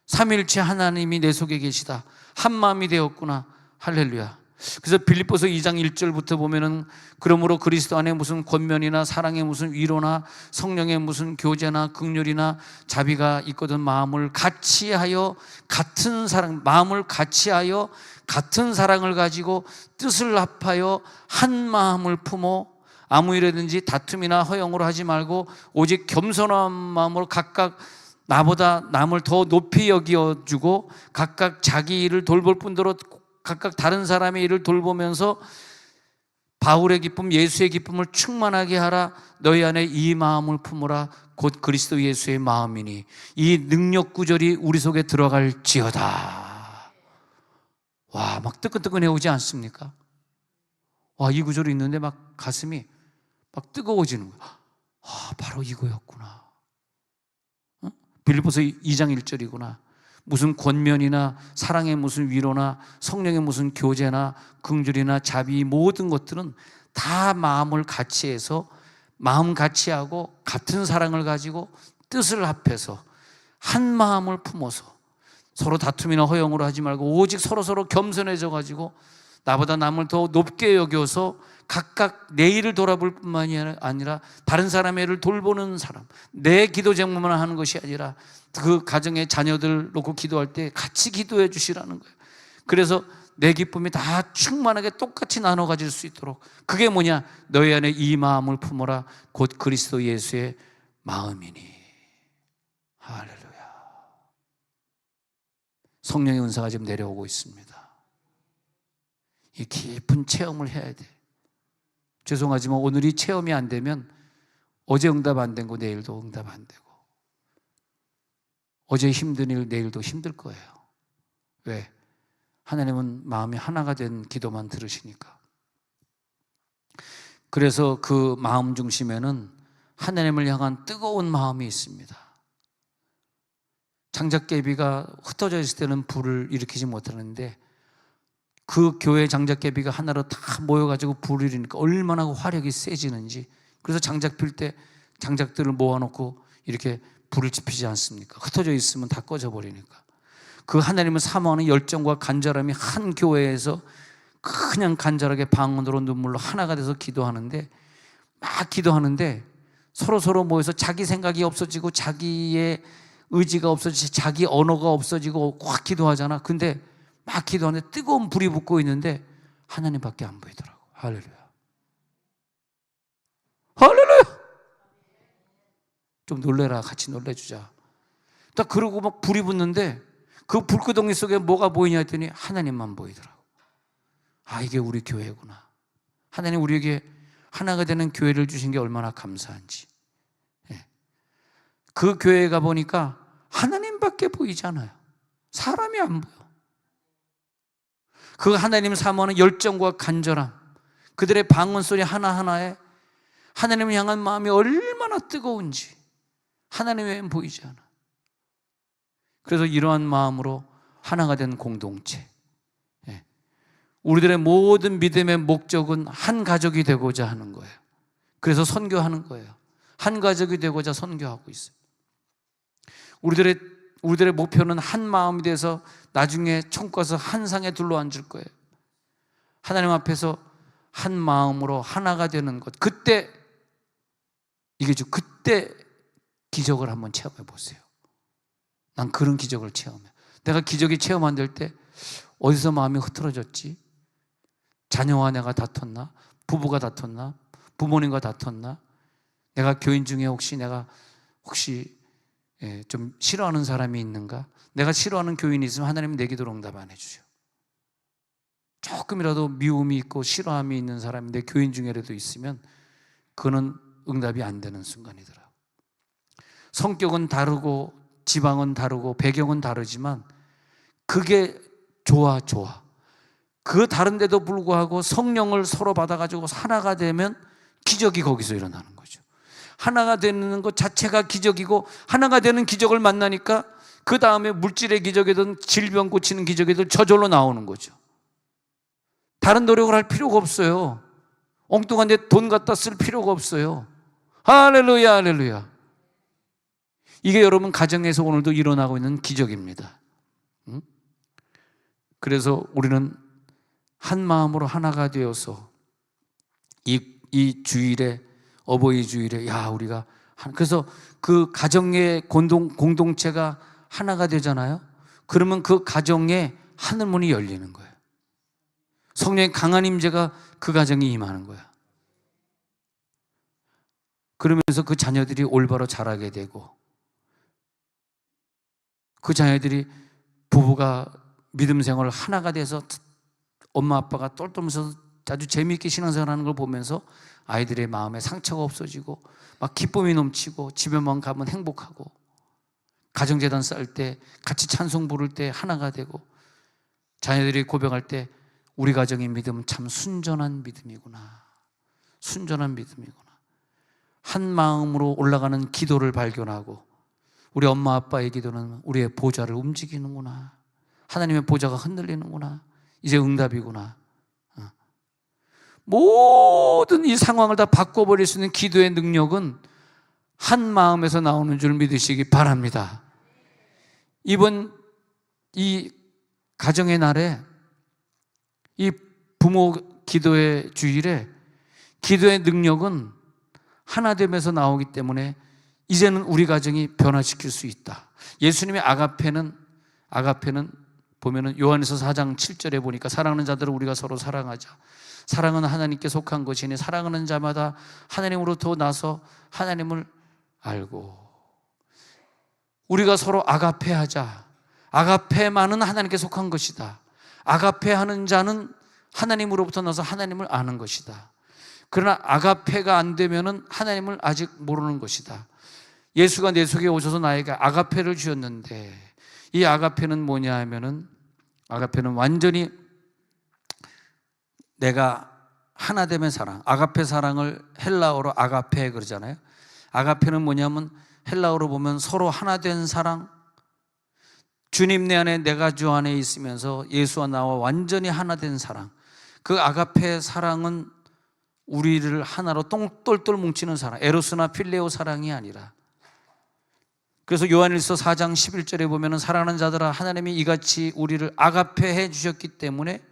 삼위일체 하나님이 내 속에 계시다. 한 마음이 되었구나. 할렐루야. 그래서 빌립보서 2장 1절부터 보면은 그러므로 그리스도 안에 무슨 권면이나 사랑의 무슨 위로나 성령의 무슨 교제나 긍휼이나 자비가 있거든 마음을 같이하여 같은 사랑, 마음을 같이하여 같은 사랑을 가지고 뜻을 합하여 한 마음을 품어 아무 일이든지 다툼이나 허영으로 하지 말고 오직 겸손한 마음으로 각각 나보다 남을 더 높이 여겨주고 각각 자기 일을 돌볼 뿐더러 각각 다른 사람의 일을 돌보면서 바울의 기쁨, 예수의 기쁨을 충만하게 하라. 너희 안에 이 마음을 품으라. 곧 그리스도 예수의 마음이니. 이 능력 구절이 우리 속에 들어갈지어다. 와, 막 뜨끈뜨끈해 오지 않습니까? 와, 이 구절이 있는데 막 가슴이 막 뜨거워지는 거야. 바로 이거였구나. 빌립보서 2장 1절이구나. 무슨 권면이나 사랑의 무슨 위로나 성령의 무슨 교제나 긍휼이나 자비, 모든 것들은 다 마음을 같이 해서 마음 같이 하고 같은 사랑을 가지고 뜻을 합해서 한 마음을 품어서 서로 다툼이나 허영으로 하지 말고 오직 서로 겸손해져 가지고 나보다 남을 더 높게 여겨서 각각 내 일을 돌아볼 뿐만이 아니라 다른 사람의 일을 돌보는 사람, 내 기도 제목만 하는 것이 아니라 그 가정의 자녀들 놓고 기도할 때 같이 기도해 주시라는 거예요. 그래서 내 기쁨이 다 충만하게 똑같이 나눠 가질 수 있도록, 그게 뭐냐? 너희 안에 이 마음을 품어라. 곧 그리스도 예수의 마음이니. 할렐루야. 성령의 은사가 지금 내려오고 있습니다. 이 깊은 체험을 해야 돼. 죄송하지만 오늘이 체험이 안 되면 어제 응답 안 된 거 내일도 응답 안 되고, 어제 힘든 일 내일도 힘들 거예요. 왜? 하나님은 마음이 하나가 된 기도만 들으시니까. 그래서 그 마음 중심에는 하나님을 향한 뜨거운 마음이 있습니다. 장작개비가 흩어져 있을 때는 불을 일으키지 못하는데 그 교회 장작개비가 하나로 다 모여가지고 불을 일으키니까 얼마나 화력이 세지는지. 그래서 장작 필 때 장작들을 모아놓고 이렇게 불을 지피지 않습니까? 흩어져 있으면 다 꺼져버리니까. 그 하나님을 사모하는 열정과 간절함이 한 교회에서 그냥 간절하게 방언으로 눈물로 하나가 돼서 기도하는데, 막 기도하는데 서로 모여서 자기 생각이 없어지고 자기의 의지가 없어지고 자기 언어가 없어지고 확 기도하잖아. 근데 막 기도하는데 뜨거운 불이 붙고 있는데 하나님밖에 안 보이더라고. 할렐루야. 할렐루야. 좀 놀래라. 같이 놀래주자. 딱 그러고 막 불이 붙는데 그 불구덩이 속에 뭐가 보이냐 했더니 하나님만 보이더라고. 아, 이게 우리 교회구나. 하나님 우리에게 하나가 되는 교회를 주신 게 얼마나 감사한지. 그 교회에 가보니까 하나님밖에 보이지 않아요. 사람이 안 보여. 그 하나님 사모하는 열정과 간절함, 그들의 방언 소리 하나하나에 하나님을 향한 마음이 얼마나 뜨거운지 하나님 외에는 보이지 않아. 그래서 이러한 마음으로 하나가 된 공동체, 우리들의 모든 믿음의 목적은 한 가족이 되고자 하는 거예요. 그래서 선교하는 거예요. 한 가족이 되고자 선교하고 있어요. 우리들의 목표는 한 마음이 돼서 나중에 천국 가서 한 상에 둘러앉을 거예요. 하나님 앞에서 한 마음으로 하나가 되는 것. 그때 기적을 한번 체험해 보세요. 난 그런 기적을 체험해. 내가 기적이 체험 안 될 때 어디서 마음이 흐트러졌지? 자녀와 내가 다퉜나? 부부가 다퉜나? 부모님과 다퉜나? 내가 교인 중에 혹시 좀 싫어하는 사람이 있는가? 내가 싫어하는 교인이 있으면 하나님은 내 기도를 응답 안 해주죠. 조금이라도 미움이 있고 싫어함이 있는 사람이 내 교인 중에라도 있으면 그는 응답이 안 되는 순간이더라. 성격은 다르고 지방은 다르고 배경은 다르지만 그게 좋아. 그 다른데도 불구하고 성령을 서로 받아가지고 하나가 되면 기적이 거기서 일어나는 거죠. 하나가 되는 것 자체가 기적이고, 하나가 되는 기적을 만나니까 그 다음에 물질의 기적이든 질병 고치는 기적이든 저절로 나오는 거죠. 다른 노력을 할 필요가 없어요. 엉뚱한 데 돈 갖다 쓸 필요가 없어요. 할렐루야, 할렐루야. 이게 여러분 가정에서 오늘도 일어나고 있는 기적입니다. 그래서 우리는 한 마음으로 하나가 되어서 이 주일에, 어버이 주일에, 우리가 그래서 그 가정의 공동체가 하나가 되잖아요. 그러면 그 가정에 하늘문이 열리는 거예요. 성령의 강한 임재가 그 가정에 임하는 거야. 그러면서 그 자녀들이 올바로 자라게 되고, 그 자녀들이 부부가 믿음 생활을 하나가 돼서 엄마 아빠가 똘똘면서 아주 재미있게 신앙생활하는 걸 보면서 아이들의 마음에 상처가 없어지고 막 기쁨이 넘치고 집에만 가면 행복하고, 가정재단 쌓을 때 같이 찬송 부를 때 하나가 되고, 자녀들이 고백할 때 우리 가정의 믿음은 참 순전한 믿음이구나. 순전한 믿음이구나. 한 마음으로 올라가는 기도를 발견하고, 우리 엄마 아빠의 기도는 우리의 보좌를 움직이는구나. 하나님의 보좌가 흔들리는구나. 이제 응답이구나. 모든 이 상황을 다 바꿔버릴 수 있는 기도의 능력은 한 마음에서 나오는 줄 믿으시기 바랍니다. 이번 이 가정의 날에, 이 부모 기도의 주일에 기도의 능력은 하나됨에서 나오기 때문에 이제는 우리 가정이 변화시킬 수 있다. 예수님의 아가페는 보면은 요한에서 4장 7절에 보니까 사랑하는 자들을 우리가 서로 사랑하자. 사랑은 하나님께 속한 것이니 사랑하는 자마다 하나님으로부터 나서 하나님을 알고. 우리가 서로 아가페하자. 아가페만은 하나님께 속한 것이다. 아가페하는 자는 하나님으로부터 나서 하나님을 아는 것이다. 그러나 아가페가 안 되면은 하나님을 아직 모르는 것이다. 예수가 내 속에 오셔서 나에게 아가페를 주었는데, 이 아가페는 뭐냐 하면은, 아가페는 완전히 내가 하나됨의 사랑, 아가페 사랑을 헬라어로 아가페 그러잖아요. 아가페는 뭐냐면 헬라어로 보면 서로 하나된 사랑, 주님 내 안에 내가 주 안에 있으면서 예수와 나와 완전히 하나된 사랑, 그 아가페 사랑은 우리를 하나로 똘똘 뭉치는 사랑, 에로스나 필레오 사랑이 아니라. 그래서 요한일서 4장 11절에 보면 사랑하는 자들아 하나님이 이같이 우리를 아가페 해 주셨기 때문에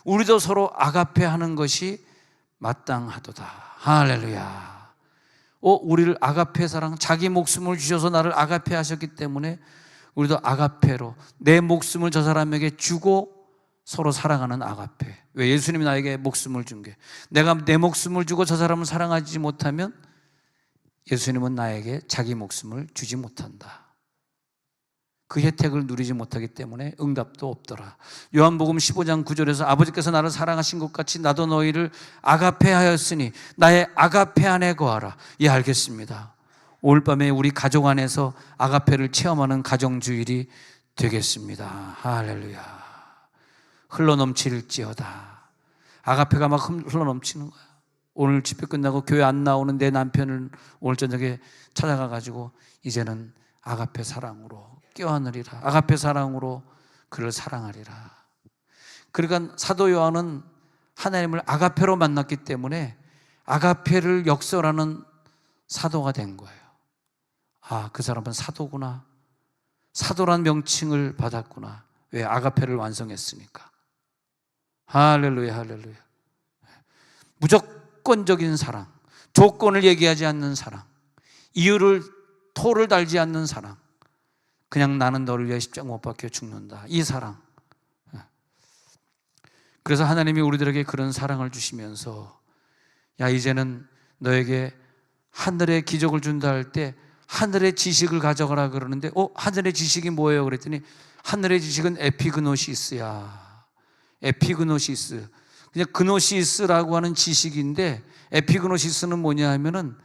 우리도 서로 아가페 하는 것이 마땅하도다. 할렐루야. 우리를 아가페 사랑, 자기 목숨을 주셔서 나를 아가페 하셨기 때문에 우리도 아가페로 내 목숨을 저 사람에게 주고 서로 사랑하는 아가페. 왜? 예수님이 나에게 목숨을 준 게, 내가 내 목숨을 주고 저 사람을 사랑하지 못하면 예수님은 나에게 자기 목숨을 주지 못한다. 그 혜택을 누리지 못하기 때문에 응답도 없더라. 요한복음 15장 9절에서 아버지께서 나를 사랑하신 것 같이 나도 너희를 아가페하였으니 나의 아가페 안에 거하라. 예, 알겠습니다. 오늘 밤에 우리 가족 안에서 아가페를 체험하는 가정주일이 되겠습니다. 할렐루야. 흘러넘칠지어다. 아가페가 막 흘러넘치는 거야. 오늘 집회 끝나고 교회 안 나오는 내 남편을 오늘 저녁에 찾아가가지고 이제는 아가페 사랑으로 껴안으리라. 아가페 사랑으로 그를 사랑하리라. 그러니까 사도 요한은 하나님을 아가페로 만났기 때문에 아가페를 역설하는 사도가 된 거예요. 아, 그 사람은 사도구나. 사도란 명칭을 받았구나. 왜? 아가페를 완성했으니까. 할렐루야, 할렐루야. 무조건적인 사랑, 조건을 얘기하지 않는 사랑, 이유를 토를 달지 않는 사랑, 그냥 나는 너를 위해 십자가 못 박혀 죽는다, 이 사랑. 그래서 하나님이 우리들에게 그런 사랑을 주시면서, 야, 이제는 너에게 하늘의 기적을 준다 할 때 하늘의 지식을 가져가라 그러는데, 하늘의 지식이 뭐예요? 그랬더니 하늘의 지식은 에피그노시스야. 에피그노시스. 그냥 그노시스라고 하는 지식인데, 에피그노시스는 뭐냐 하면은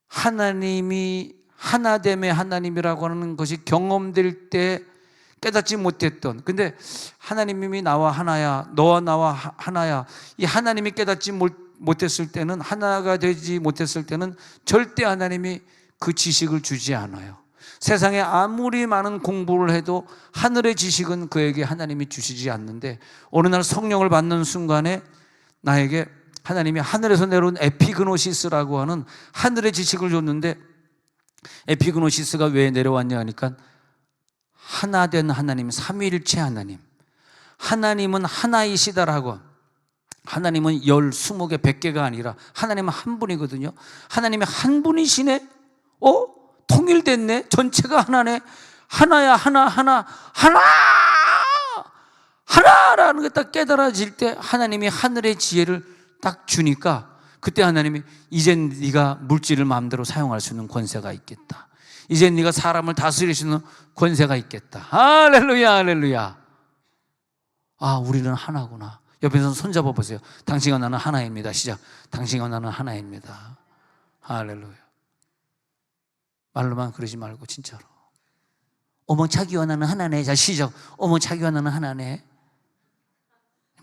하나님이 하나됨의 하나님이라고 하는 것이 경험될 때 깨닫지 못했던, 근데 하나님이 나와 하나야, 너와 나와 하나야, 이 하나님이 깨닫지 못했을 때는, 하나가 되지 못했을 때는 절대 하나님이 그 지식을 주지 않아요. 세상에 아무리 많은 공부를 해도 하늘의 지식은 그에게 하나님이 주시지 않는데, 어느 날 성령을 받는 순간에 나에게 하나님이 하늘에서 내려온 에피그노시스라고 하는 하늘의 지식을 줬는데, 에피그노시스가 왜 내려왔냐 하니까 하나된 하나님, 삼위일체 하나님, 하나님은 하나이시다라고. 하나님은 10, 20개, 100개가 아니라 하나님은 한 분이거든요. 하나님이 한 분이시네? 통일됐네? 전체가 하나네? 하나야, 하나라는 게 딱 깨달아질 때 하나님이 하늘의 지혜를 딱 주니까, 그때 하나님이 이젠 네가 물질을 마음대로 사용할 수 있는 권세가 있겠다. 이젠 네가 사람을 다스릴 수 있는 권세가 있겠다. 할렐루야, 할렐루야. 아, 우리는 하나구나. 옆에서 손잡아 보세요. 당신과 나는 하나입니다. 시작. 당신과 나는 하나입니다. 할렐루야. 말로만 그러지 말고 진짜로. 어머, 자기와 나는 하나네. 자, 시작. 어머, 자기와 나는 하나네.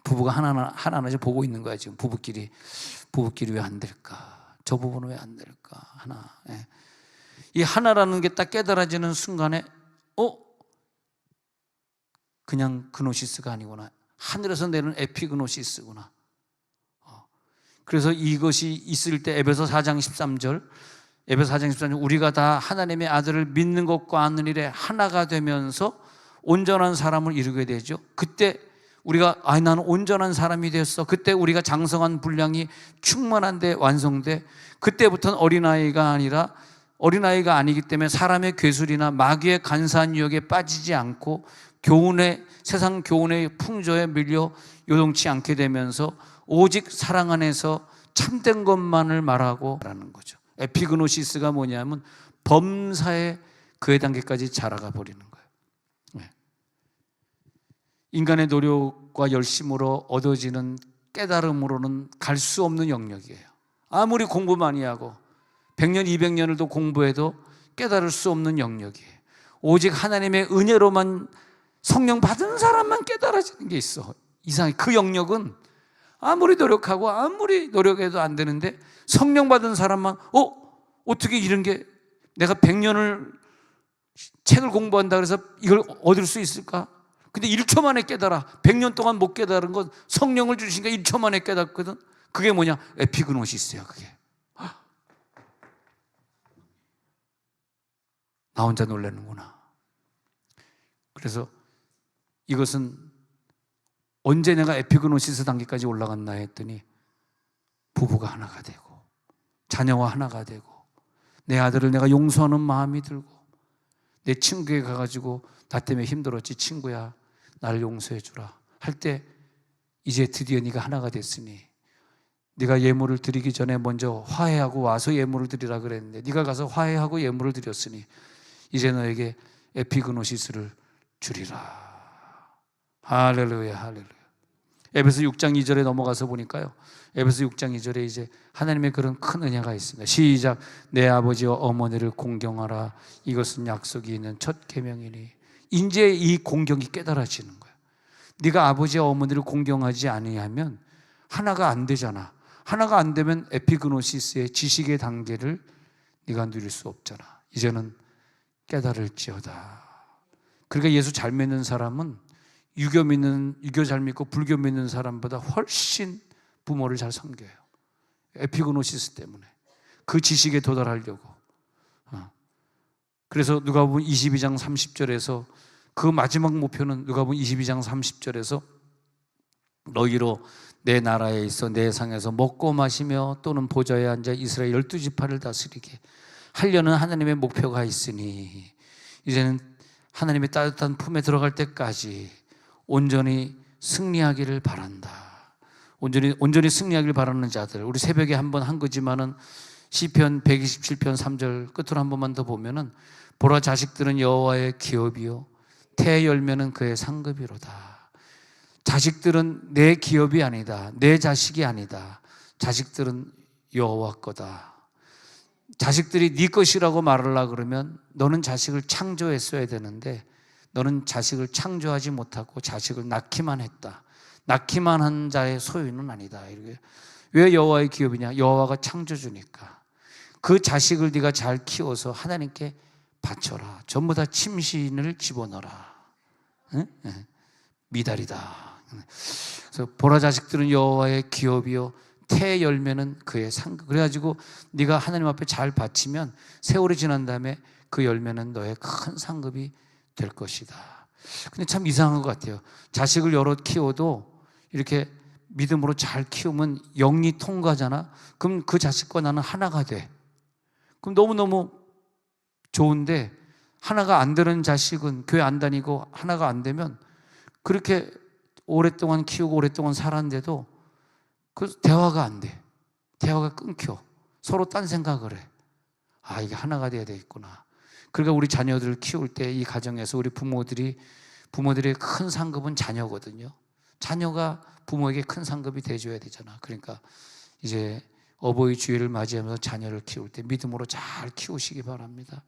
부부가 하나는 보고 있는 거야 지금. 부부끼리 왜 안 될까? 저 부부는 왜 안 될까? 하나. 예. 이 하나라는 게 딱 깨달아지는 순간에, 그냥 그노시스가 아니구나. 하늘에서 내는 에피그노시스구나. 그래서 이것이 있을 때 에베소 4장 13절, 우리가 다 하나님의 아들을 믿는 것과 아는 일에 하나가 되면서 온전한 사람을 이루게 되죠. 그때 우리가 나는 온전한 사람이 되었어. 그때 우리가 장성한 분량이 충만한데 완성돼. 그때부터는 어린아이가 아니기 때문에 사람의 괴술이나 마귀의 간사한 유혹에 빠지지 않고 세상 교훈의 풍조에 밀려 요동치 않게 되면서 오직 사랑 안에서 참된 것만을 말하고 라는 거죠. 에피그노시스가 뭐냐면 범사의 그의 단계까지 자라가 버리는 거예요. 네. 인간의 노력과 열심으로 얻어지는 깨달음으로는 갈 수 없는 영역이에요. 아무리 공부 많이 하고 100년, 200년을 더 공부해도 깨달을 수 없는 영역이에요. 오직 하나님의 은혜로만 성령 받은 사람만 깨달아지는 게 있어. 이상해. 그 영역은 아무리 노력하고 아무리 노력해도 안 되는데 성령 받은 사람만 어떻게 이런 게 내가 100년을 책을 공부한다 그래서 이걸 얻을 수 있을까? 근데 1초 만에 깨달아. 100년 동안 못 깨달은 건 성령을 주시니까 1초 만에 깨닫거든. 그게 뭐냐? 에피그노시스야. 그게. 나 혼자 놀라는구나. 그래서 이것은 언제 내가 에피그노시스 단계까지 올라갔나 했더니 부부가 하나가 되고 자녀와 하나가 되고 내 아들을 내가 용서하는 마음이 들고 내 친구에 가가지고 나 때문에 힘들었지 친구야 나를 용서해 주라 할 때 이제 드디어 네가 하나가 됐으니 네가 예물을 드리기 전에 먼저 화해하고 와서 예물을 드리라 그랬는데 네가 가서 화해하고 예물을 드렸으니 이제 너에게 에피그노시스를 주리라. 할렐루야, 할렐루야. 에베소 6장 2절에 넘어가서 보니까요, 에베소 6장 2절에 이제 하나님의 그런 큰 은혜가 있습니다. 시작. 내 아버지와 어머니를 공경하라. 이것은 약속이 있는 첫 계명이니. 이제 이 공경이 깨달아지는 거야. 네가 아버지와 어머니를 공경하지 아니하면 하나가 안 되잖아. 하나가 안 되면 에피그노시스의 지식의 단계를 네가 누릴 수 없잖아. 이제는 깨달을지어다. 그러니까 예수 잘 믿는 사람은 유교 잘 믿고 불교 믿는 사람보다 훨씬 부모를 잘 섬겨요. 에피그노시스 때문에. 그 지식에 도달하려고. 그래서 누가복음 22장 30절에서 그 마지막 목표는 누가복음 22장 30절에서 너희로 내 나라에 있어 내 상에서 먹고 마시며 또는 보좌에 앉아 이스라엘 12지파를 다스리게 하려는 하나님의 목표가 있으니 이제는 하나님의 따뜻한 품에 들어갈 때까지 온전히 승리하기를 바란다. 온전히 승리하기를 바라는 자들. 우리 새벽에 한번 한 거지만은 시편 127편 3절 끝으로 한 번만 더 보면은 보라 자식들은 여호와의 기업이요 태 열매는 그의 상급이로다. 자식들은 내 기업이 아니다. 내 자식이 아니다. 자식들은 여호와 거다. 자식들이 네 것이라고 말하려고 그러면 너는 자식을 창조했어야 되는데 너는 자식을 창조하지 못하고 자식을 낳기만 했다. 낳기만 한 자의 소유는 아니다. 왜 여호와의 기업이냐? 여호와가 창조주니까. 그 자식을 네가 잘 키워서 하나님께 바쳐라. 전부 다 침신을 집어넣어라. 응? 미달이다. 그래서 보라 자식들은 여호와의 기업이요 태 열매는 그의 상급. 그래가지고 네가 하나님 앞에 잘 바치면 세월이 지난 다음에 그 열매는 너의 큰 상급이 될 것이다. 근데 참 이상한 것 같아요. 자식을 여러 키워도 이렇게 믿음으로 잘 키우면 영이 통과하잖아. 그럼 그 자식과 나는 하나가 돼. 그럼 너무너무 좋은데 하나가 안 되는 자식은 교회 안 다니고 하나가 안 되면 그렇게 오랫동안 키우고 오랫동안 살았는데도 그 대화가 안 돼. 대화가 끊겨. 서로 딴 생각을 해. 아, 이게 하나가 돼야 되겠구나. 그러니까 우리 자녀들을 키울 때 이 가정에서 우리 부모들의 큰 상급은 자녀거든요. 자녀가 부모에게 큰 상급이 돼줘야 되잖아. 그러니까 이제 어버이 주일을 맞이하면서 자녀를 키울 때 믿음으로 잘 키우시기 바랍니다.